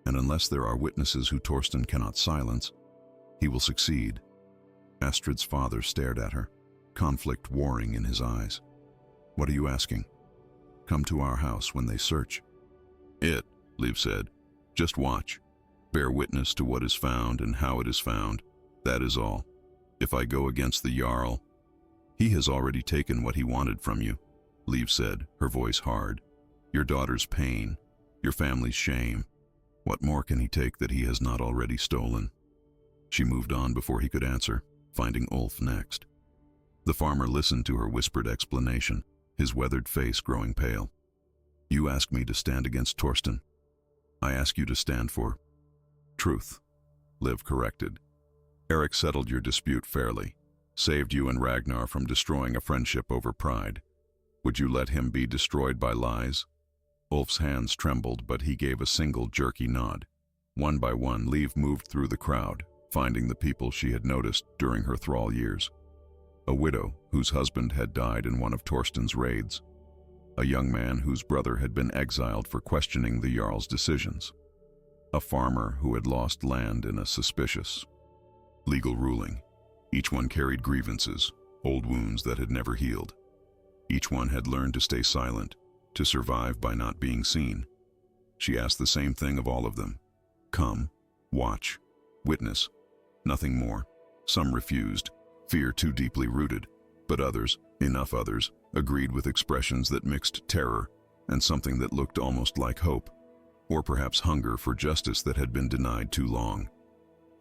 and unless there are witnesses who Torsten cannot silence, he will succeed. Astrid's father stared at her, conflict warring in his eyes. What are you asking? Come to our house when they search. Liv said. Just watch. Bear witness to what is found and how it is found. That is all. If I go against the Jarl, he has already taken what he wanted from you, Liv said, her voice hard. Your daughter's pain, your family's shame. What more can he take that he has not already stolen? She moved on before he could answer, finding Ulf next. The farmer listened to her whispered explanation, his weathered face growing pale. You ask me to stand against Torsten. I ask you to stand for truth, Liv corrected. Eric settled your dispute fairly, saved you and Ragnar from destroying a friendship over pride. Would you let him be destroyed by lies? Ulf's hands trembled, but he gave a single jerky nod. One by one, Liv moved through the crowd, finding the people she had noticed during her thrall years. A widow whose husband had died in one of Torsten's raids. A young man whose brother had been exiled for questioning the Jarl's decisions. a farmer who had lost land in a suspicious legal ruling. Each one carried grievances, old wounds that had never healed. Each one had learned to stay silent, to survive by not being seen. She asked the same thing of all of them. Come, watch, witness, nothing more. Some refused, fear too deeply rooted, but others, enough others, agreed with expressions that mixed terror and something that looked almost like hope, or perhaps hunger for justice that had been denied too long.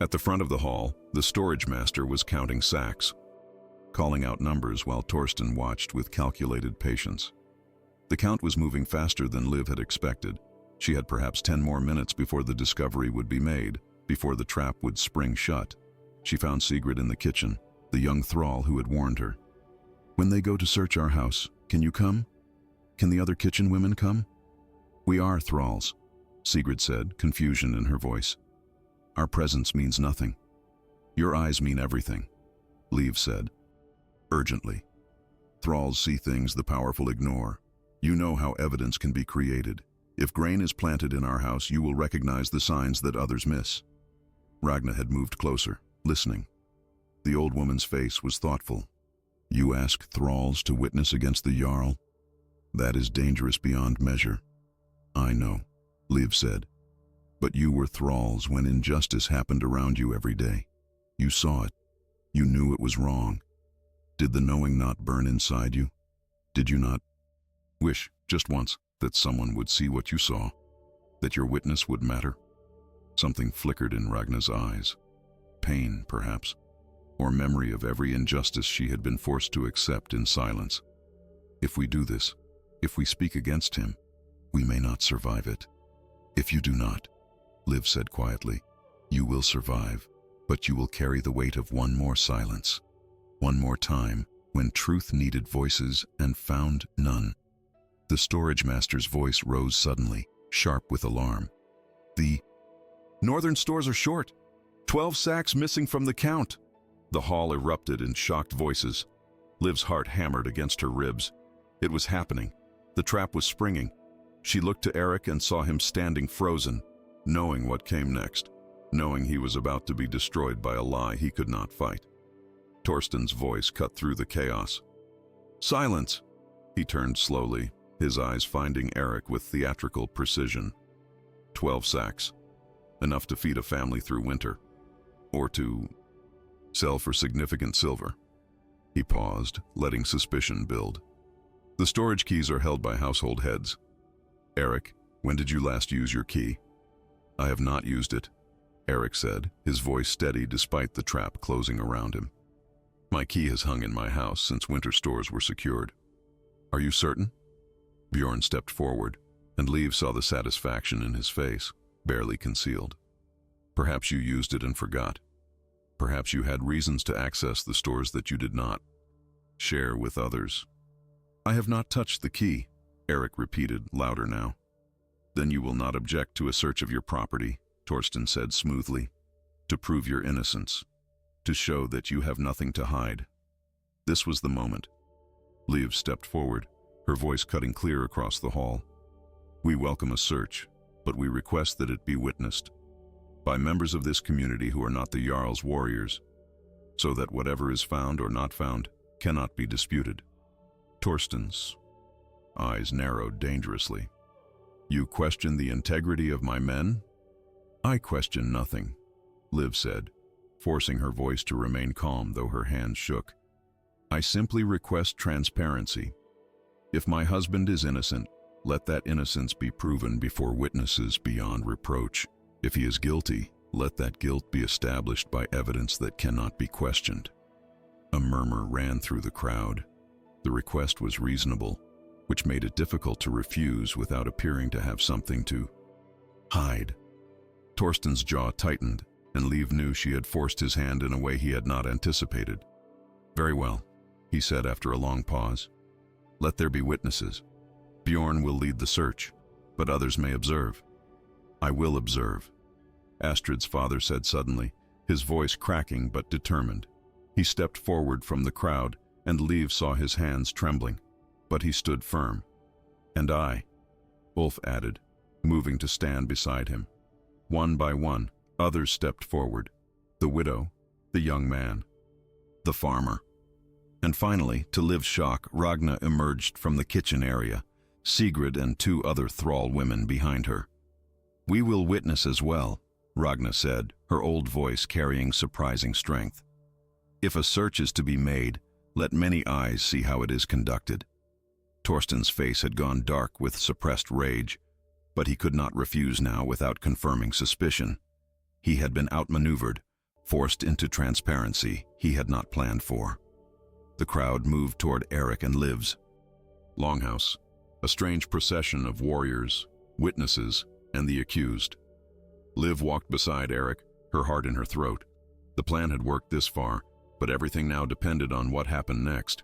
At the front of the hall, the storage master was counting sacks, calling out numbers while Torsten watched with calculated patience. The count was moving faster than Liv had expected. She had perhaps 10 more minutes before the discovery would be made, before the trap would spring shut. She found Sigrid in the kitchen, the young thrall who had warned her. When they go to search our house, can you come? Can the other kitchen women come? We are thralls, Sigrid said, confusion in her voice. Our presence means nothing. Your eyes mean everything, Liv said, urgently. Thralls see things the powerful ignore. You know how evidence can be created. If grain is planted in our house, you will recognize the signs that others miss. Ragna had moved closer, listening. The old woman's face was thoughtful. You ask thralls to witness against the Jarl? That is dangerous beyond measure. I know, Liv said. But you were thralls when injustice happened around you every day. You saw it. You knew it was wrong. Did the knowing not burn inside you? Did you not wish, just once, that someone would see what you saw? That your witness would matter? Something flickered in Ragna's eyes. Pain, perhaps, or memory of every injustice she had been forced to accept in silence. If we do this, if we speak against him, we may not survive it. If you do not, Liv said quietly, you will survive, but you will carry the weight of one more silence, one more time when truth needed voices and found none. The storage master's voice rose suddenly, sharp with alarm. The northern stores are short. 12 sacks missing from the count. The hall erupted in shocked voices. Liv's heart hammered against her ribs. It was happening. The trap was springing. She looked to Eric and saw him standing frozen, knowing what came next, knowing he was about to be destroyed by a lie he could not fight. Torsten's voice cut through the chaos. Silence! He turned slowly, his eyes finding Eric with theatrical precision. 12 sacks. Enough to feed a family through winter. Or to sell for significant silver. He paused, letting suspicion build. The storage keys are held by household heads. Eric, when did you last use your key? I have not used it, Eric said, his voice steady despite the trap closing around him. My key has hung in my house since winter stores were secured. Are you certain? Bjorn stepped forward, and Liv saw the satisfaction in his face, barely concealed. Perhaps you used it and forgot. Perhaps you had reasons to access the stores that you did not share with others. I have not touched the key, Eric repeated, louder now. Then you will not object to a search of your property, Torsten said smoothly, to prove your innocence, to show that you have nothing to hide. This was the moment. Liv stepped forward, her voice cutting clear across the hall. We welcome a search, but we request that it be witnessed by members of this community who are not the Jarl's warriors, so that whatever is found or not found cannot be disputed. Torsten's eyes narrowed dangerously. You question the integrity of my men? I question nothing, Liv said, forcing her voice to remain calm though her hands shook. I simply request transparency. If my husband is innocent, let that innocence be proven before witnesses beyond reproach. If he is guilty, let that guilt be established by evidence that cannot be questioned. A murmur ran through the crowd. The request was reasonable, which made it difficult to refuse without appearing to have something to hide. Torsten's jaw tightened, and Liv knew she had forced his hand in a way he had not anticipated. Very well, he said after a long pause. Let there be witnesses. Bjorn will lead the search, but others may observe. I will observe, Astrid's father said suddenly, his voice cracking but determined. He stepped forward from the crowd, and Liv saw his hands trembling, but he stood firm. And I, Ulf added, moving to stand beside him. One by one, others stepped forward. The widow, the young man, the farmer. And finally, to Liv's shock, Ragna emerged from the kitchen area, Sigrid and two other thrall women behind her. "We will witness as well," Ragna said, her old voice carrying surprising strength. "If a search is to be made, let many eyes see how it is conducted." Torsten's face had gone dark with suppressed rage, but he could not refuse now without confirming suspicion. He had been outmaneuvered, forced into transparency he had not planned for. The crowd moved toward Eric and Liv's longhouse, a strange procession of warriors, witnesses, and the accused. Liv walked beside Eric, her heart in her throat. The plan had worked this far, but everything now depended on what happened next.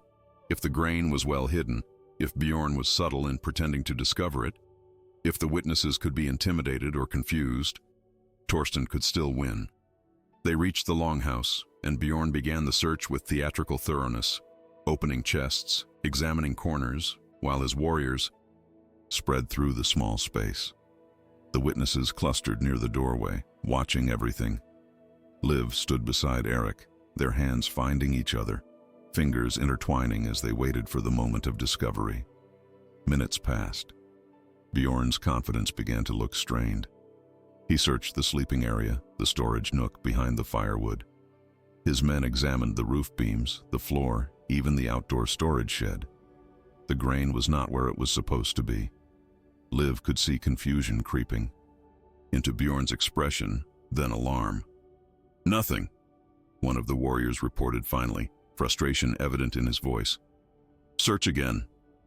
If the grain was well hidden, if Bjorn was subtle in pretending to discover it, if the witnesses could be intimidated or confused, Torsten could still win. They reached the longhouse, and Bjorn began the search with theatrical thoroughness, opening chests, examining corners, while his warriors spread through the small space. The witnesses clustered near the doorway, watching everything. Liv stood beside Eric, their hands finding each other, fingers intertwining as they waited for the moment of discovery. Minutes passed. Bjorn's confidence began to look strained. He searched the sleeping area, the storage nook behind the firewood. His men examined the roof beams, the floor, even the outdoor storage shed. The grain was not where it was supposed to be. Liv could see confusion creeping into Bjorn's expression, then alarm. "Nothing," one of the warriors reported finally, frustration evident in his voice. "Search again,"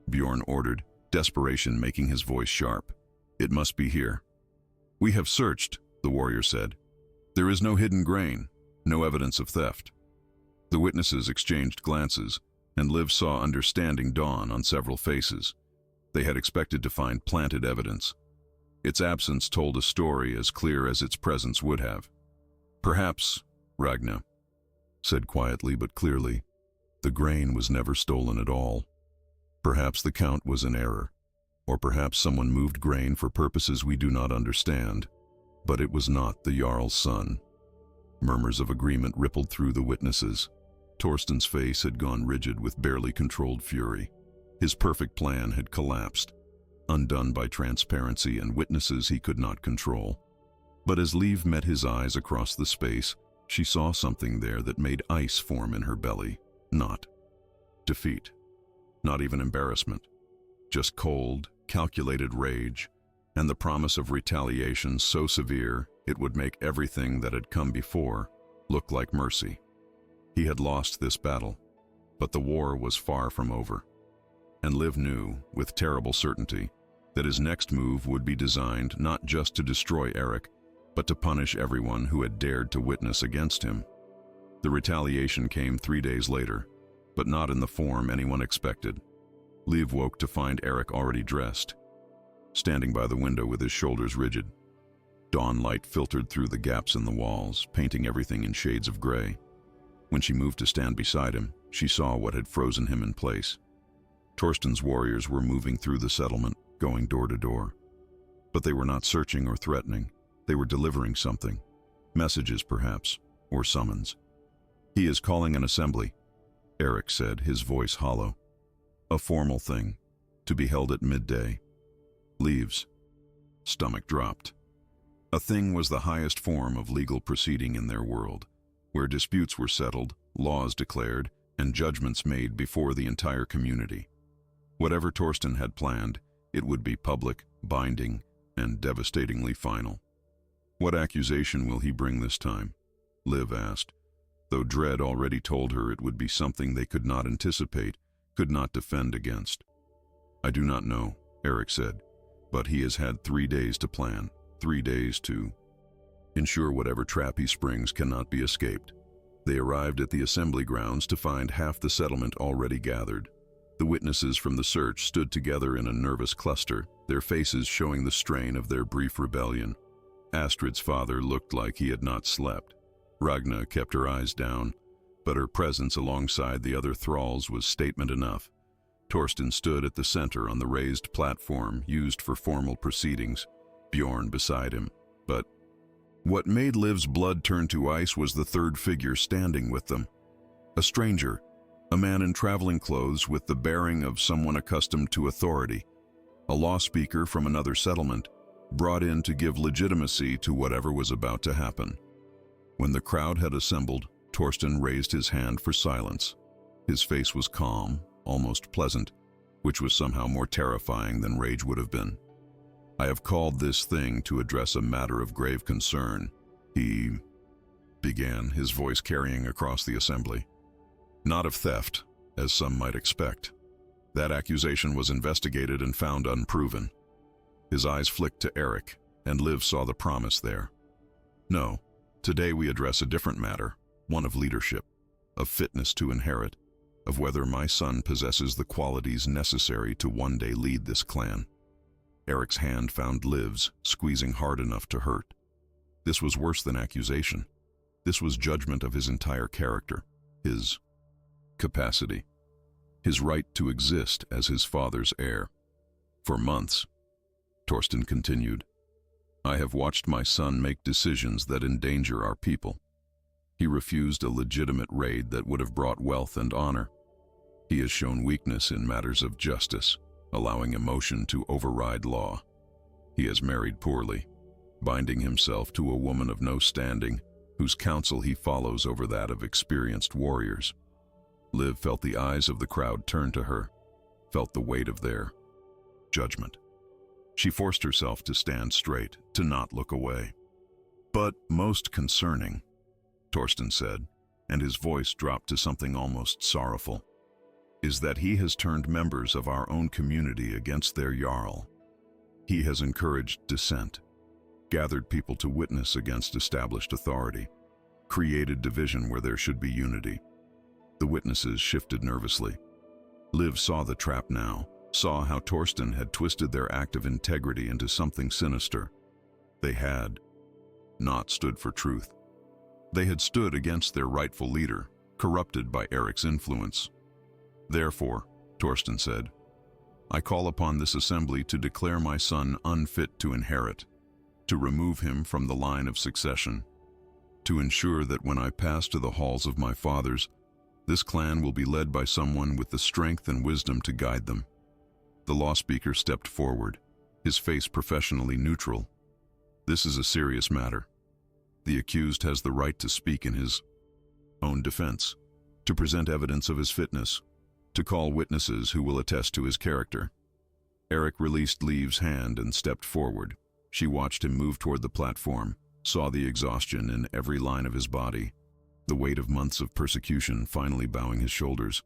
Bjorn ordered, desperation making his voice sharp. "It must be here." "We have searched," the warrior said. "There is no hidden grain, no evidence of theft." The witnesses exchanged glances, and Liv saw understanding dawn on several faces. They had expected to find planted evidence. Its absence told a story as clear as its presence would have. "Perhaps," Ragna said quietly but clearly, "the grain was never stolen at all. Perhaps the count was in error, or perhaps someone moved grain for purposes we do not understand, but it was not the Jarl's son." Murmurs of agreement rippled through the witnesses. Torsten's face had gone rigid with barely controlled fury. His perfect plan had collapsed, undone by transparency and witnesses he could not control. But as Liv met his eyes across the space, she saw something there that made ice form in her belly. Not defeat, not even embarrassment, just cold, calculated rage, and the promise of retaliation so severe it would make everything that had come before look like mercy. He had lost this battle, but the war was far from over. And Liv knew, with terrible certainty, that his next move would be designed not just to destroy Eric, but to punish everyone who had dared to witness against him. The retaliation came 3 days later, but not in the form anyone expected. Liv woke to find Eric already dressed, standing by the window with his shoulders rigid. Dawn light filtered through the gaps in the walls, painting everything in shades of gray. When she moved to stand beside him, she saw what had frozen him in place. Torsten's warriors were moving through the settlement, going door to door. But they were not searching or threatening. They were delivering something. Messages, perhaps, or summons. "He is calling an assembly," Eric said, his voice hollow. "A formal thing, to be held at midday." Liv's stomach dropped. A thing was the highest form of legal proceeding in their world, where disputes were settled, laws declared, and judgments made before the entire community. Whatever Torsten had planned, it would be public, binding, and devastatingly final. "What accusation will he bring this time?" Liv asked, though dread already told her it would be something they could not anticipate, could not defend against. "I do not know," Eric said, "but he has had 3 days to plan, 3 days to ensure whatever trap he springs cannot be escaped." They arrived at the assembly grounds to find half the settlement already gathered. The witnesses from the search stood together in a nervous cluster, their faces showing the strain of their brief rebellion. Astrid's father looked like he had not slept. Ragna kept her eyes down, but her presence alongside the other thralls was statement enough. Torsten stood at the center on the raised platform used for formal proceedings, Bjorn beside him. But What made Liv's blood turn to ice was the third figure standing with them. A stranger, a man in traveling clothes with the bearing of someone accustomed to authority, a law speaker from another settlement, brought in to give legitimacy to whatever was about to happen. When the crowd had assembled, Torsten raised his hand for silence. His face was calm, almost pleasant, which was somehow more terrifying than rage would have been. "I have called this thing to address a matter of grave concern," he began, his voice carrying across the assembly. "Not of theft, as some might expect. That accusation was investigated and found unproven." His eyes flicked to Eric, and Liv saw the promise there. "No, today we address a different matter, one of leadership, of fitness to inherit, of whether my son possesses the qualities necessary to one day lead this clan." Eric's hand found Liv's, squeezing hard enough to hurt. This was worse than accusation. This was judgment of his entire character, his capacity, his right to exist as his father's heir. "For months," Torsten continued, "I have watched my son make decisions that endanger our people. He refused a legitimate raid that would have brought wealth and honor. He has shown weakness in matters of justice, allowing emotion to override law. He has married poorly, binding himself to a woman of no standing, whose counsel he follows over that of experienced warriors." Liv felt the eyes of the crowd turn to her, felt the weight of their judgment. She forced herself to stand straight, to not look away. "But most concerning," Torsten said, and his voice dropped to something almost sorrowful, "is that he has turned members of our own community against their Jarl. He has encouraged dissent, gathered people to witness against established authority, created division where there should be unity." The witnesses shifted nervously. Liv saw the trap now, saw how Torsten had twisted their act of integrity into something sinister. They had not stood for truth. They had stood against their rightful leader, corrupted by Eric's influence. "Therefore," Torsten said, "I call upon this assembly to declare my son unfit to inherit, to remove him from the line of succession, to ensure that when I pass to the halls of my fathers, this clan will be led by someone with the strength and wisdom to guide them." The law speaker stepped forward, his face professionally neutral. "This is a serious matter. The accused has the right to speak in his own defense, to present evidence of his fitness, to call witnesses who will attest to his character." Eric released Liv's hand and stepped forward. She watched him move toward the platform, saw the exhaustion in every line of his body, the weight of months of persecution finally bowing his shoulders.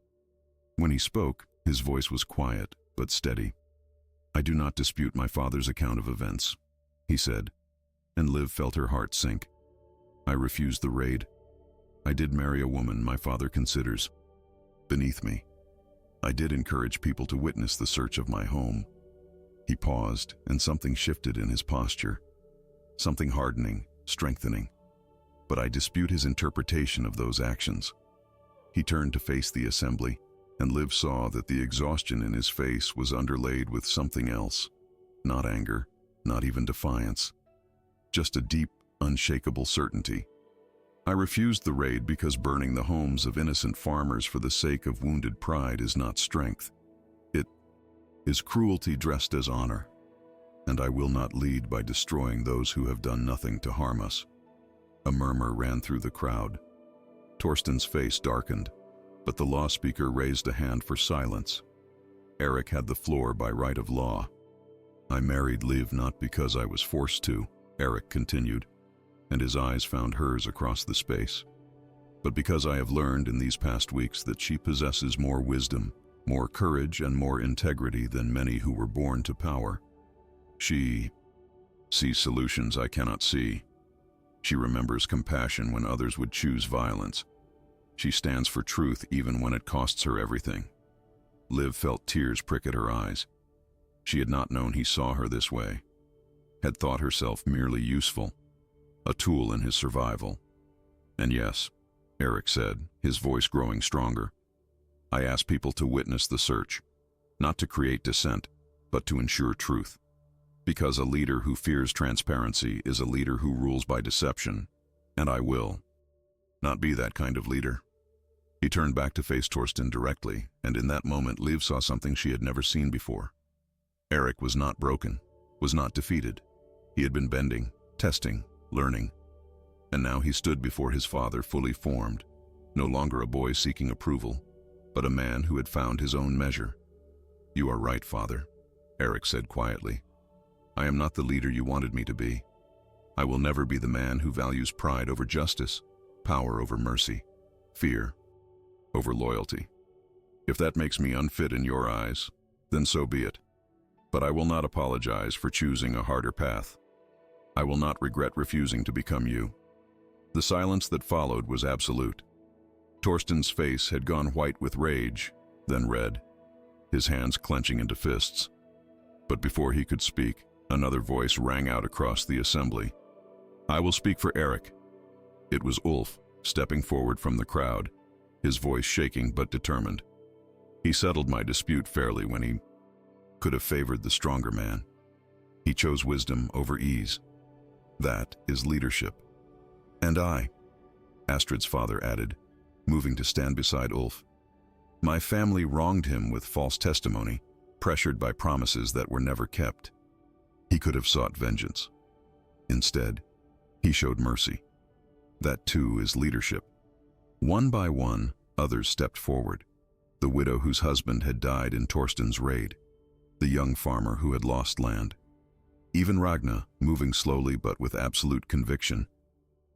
When he spoke, his voice was quiet but steady. "I do not dispute my father's account of events," he said, and Liv felt her heart sink. "I refused the raid. I did marry a woman my father considers beneath me. I did encourage people to witness the search of my home." He paused, and something shifted in his posture, something hardening, strengthening. "But I dispute his interpretation of those actions." He turned to face the assembly, and Liv saw that the exhaustion in his face was underlaid with something else. Not anger, not even defiance. Just a deep, unshakable certainty. "I refused the raid because burning the homes of innocent farmers for the sake of wounded pride is not strength. It is cruelty dressed as honor, and I will not lead by destroying those who have done nothing to harm us." A murmur ran through the crowd. Torsten's face darkened, but the law speaker raised a hand for silence. Eric had the floor by right of law. "I married Liv not because I was forced to," Eric continued, and his eyes found hers across the space, "but because I have learned in these past weeks that she possesses more wisdom, more courage, and more integrity than many who were born to power. She sees solutions I cannot see. She remembers compassion when others would choose violence. She stands for truth even when it costs her everything." Liv felt tears prick at her eyes. She had not known he saw her this way, had thought herself merely useful, a tool in his survival. "And yes," Eric said, his voice growing stronger, "I ask people to witness the search, not to create dissent, but to ensure truth. Because a leader who fears transparency is a leader who rules by deception, and I will not be that kind of leader. He turned back to face Torsten directly, and in that moment Liv saw something she had never seen before. Erik was not broken, was not defeated. He had been bending, testing, learning, and now he stood before his father fully formed, no longer a boy seeking approval, but a man who had found his own measure. "You are right, father," Erik said quietly. "I am not the leader you wanted me to be. I will never be the man who values pride over justice, power over mercy, fear over loyalty. If that makes me unfit in your eyes, then so be it. But I will not apologize for choosing a harder path. I will not regret refusing to become you." The silence that followed was absolute. Torsten's face had gone white with rage, then red, his hands clenching into fists. But before he could speak, another voice rang out across the assembly. "I will speak for Erik." It was Ulf, stepping forward from the crowd, his voice shaking but determined. "He settled my dispute fairly when he could have favored the stronger man. He chose wisdom over ease. That is leadership." "And I," Astrid's father added, moving to stand beside Ulf. "My family wronged him with false testimony, pressured by promises that were never kept. He could have sought vengeance. Instead, he showed mercy. That too is leadership." One by one, others stepped forward. The widow whose husband had died in Torsten's raid, the young farmer who had lost land. Even Ragna, moving slowly but with absolute conviction,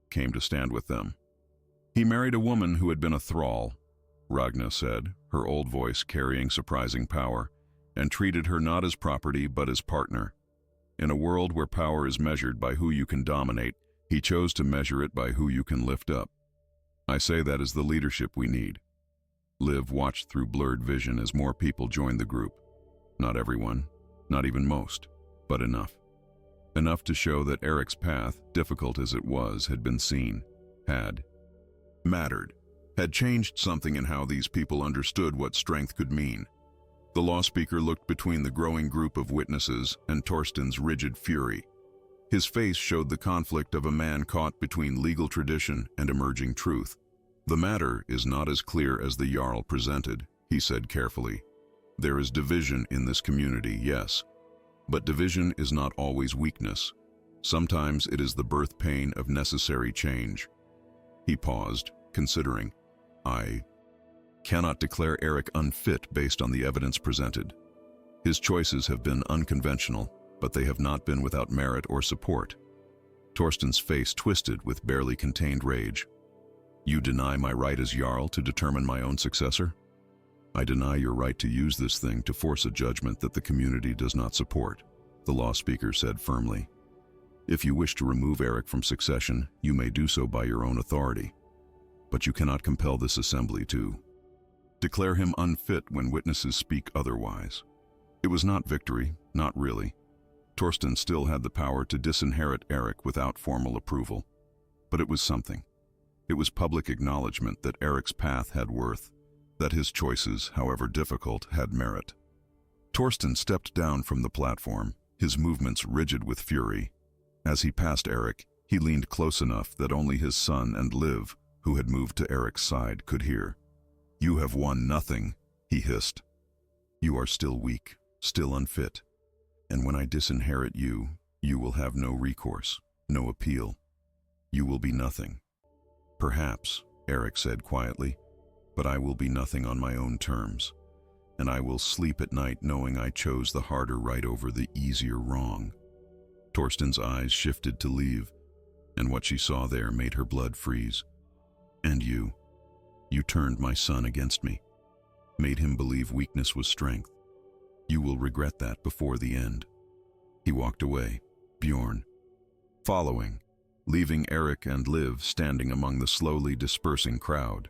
came to stand with them. "He married a woman who had been a thrall," Ragna said, her old voice carrying surprising power, "and treated her not as property but as partner. In a world where power is measured by who you can dominate, he chose to measure it by who you can lift up. I say that is the leadership we need." Liv watched through blurred vision as more people joined the group. Not everyone, not even most, but enough. Enough to show that Erik's path, difficult as it was, had been seen, had mattered, had changed something in how these people understood what strength could mean. The law speaker looked between the growing group of witnesses and Torsten's rigid fury. His face showed the conflict of a man caught between legal tradition and emerging truth. "The matter is not as clear as the Jarl presented," he said carefully. "There is division in this community, yes. But division is not always weakness. Sometimes it is the birth pain of necessary change." He paused, considering. "I cannot declare Erik unfit based on the evidence presented. His choices have been unconventional, but they have not been without merit or support." Torsten's face twisted with barely contained rage. "You deny my right as Jarl to determine my own successor? I deny your right to use this thing to force a judgment that the community does not support," the law speaker said firmly. "If you wish to remove Erik from succession, you may do so by your own authority. But you cannot compel this assembly to declare him unfit when witnesses speak otherwise." It was not victory, not really. Torsten still had the power to disinherit Erik without formal approval. But it was something. It was public acknowledgement that Erik's path had worth, that his choices, however difficult, had merit. Torsten stepped down from the platform, his movements rigid with fury. As he passed Erik, he leaned close enough that only his son and Liv, who had moved to Erik's side, could hear. "You have won nothing," he hissed. "You are still weak, still unfit. And when I disinherit you, you will have no recourse, no appeal. You will be nothing." "Perhaps," Erik said quietly, "but I will be nothing on my own terms. And I will sleep at night knowing I chose the harder right over the easier wrong." Torsten's eyes shifted to Liv, and what she saw there made her blood freeze. "And you turned my son against me, made him believe weakness was strength. You will regret that before the end." He walked away, Bjorn following, leaving Erik and Liv standing among the slowly dispersing crowd.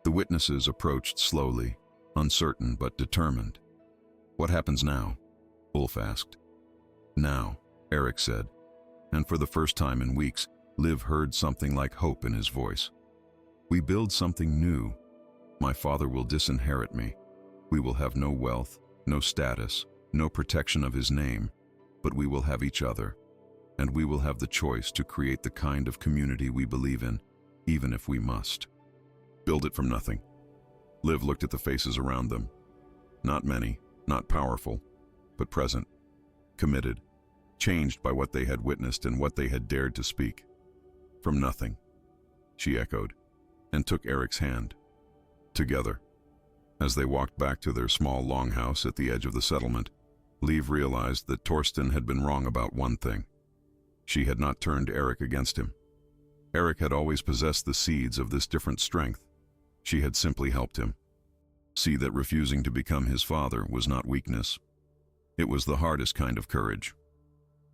The witnesses approached slowly, uncertain but determined. "What happens now?" Ulf asked. "Now," Erik said, and for the first time in weeks, Liv heard something like hope in his voice. "We build something new. My father will disinherit me. We will have no wealth, no status, no protection of his name. but we will have each other, and we will have the choice to create the kind of community we believe in, even if we must. Build it from nothing. Liv looked at the faces around them. Not many, not powerful, but present, committed, changed by what they had witnessed and what they had dared to speak. From nothing, she echoed, and took Eric's hand. Together. As they walked back to their small longhouse at the edge of the settlement, Liv realized that Torsten had been wrong about one thing. She had not turned Eric against him. Eric had always possessed the seeds of this different strength. She had simply helped him. See that refusing to become his father was not weakness. It was the hardest kind of courage.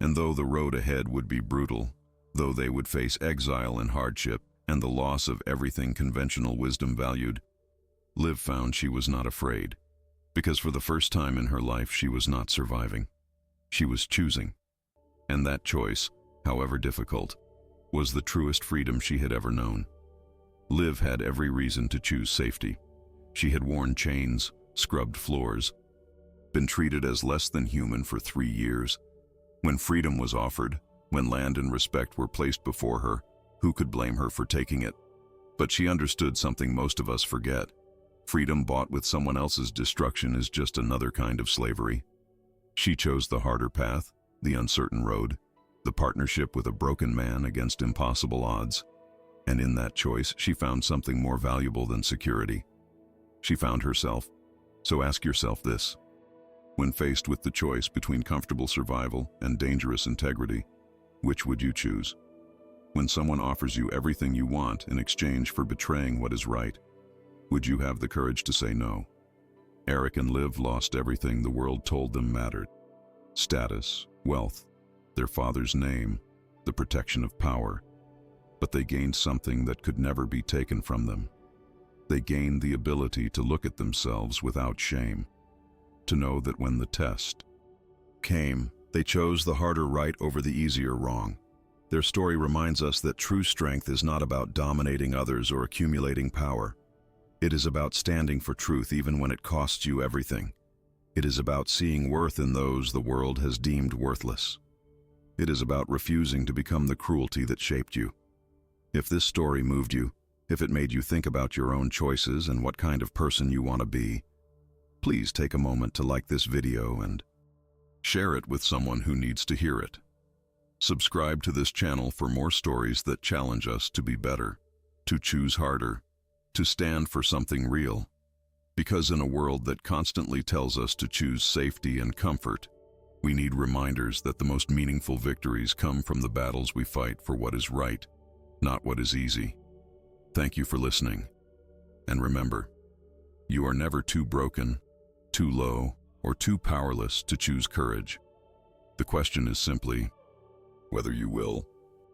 And though the road ahead would be brutal, though they would face exile and hardship and the loss of everything conventional wisdom valued, Liv found she was not afraid, because for the first time in her life she was not surviving. She was choosing. And that choice, however difficult, was the truest freedom she had ever known. Liv had every reason to choose safety. She had worn chains, scrubbed floors, been treated as less than human for 3 years. When freedom was offered, when land and respect were placed before her, who could blame her for taking it? But she understood something most of us forget. Freedom bought with someone else's destruction is just another kind of slavery. She chose the harder path, the uncertain road, the partnership with a broken man against impossible odds. And in that choice, she found something more valuable than security. She found herself. So ask yourself this. When faced with the choice between comfortable survival and dangerous integrity, which would you choose? When someone offers you everything you want in exchange for betraying what is right, would you have the courage to say no? Eric and Liv lost everything the world told them mattered. Status, wealth, their father's name, the protection of power. But they gained something that could never be taken from them. They gained the ability to look at themselves without shame, to know that when the test came, they chose the harder right over the easier wrong. Their story reminds us that true strength is not about dominating others or accumulating power. It is about standing for truth even when it costs you everything. It is about seeing worth in those the world has deemed worthless. It is about refusing to become the cruelty that shaped you. If this story moved you, if it made you think about your own choices and what kind of person you want to be, please take a moment to like this video and share it with someone who needs to hear it. Subscribe to this channel for more stories that challenge us to be better, to choose harder, to stand for something real. Because in a world that constantly tells us to choose safety and comfort, we need reminders that the most meaningful victories come from the battles we fight for what is right, not what is easy. Thank you for listening. And remember, you are never too broken, too low, or too powerless to choose courage. The question is simply whether you will.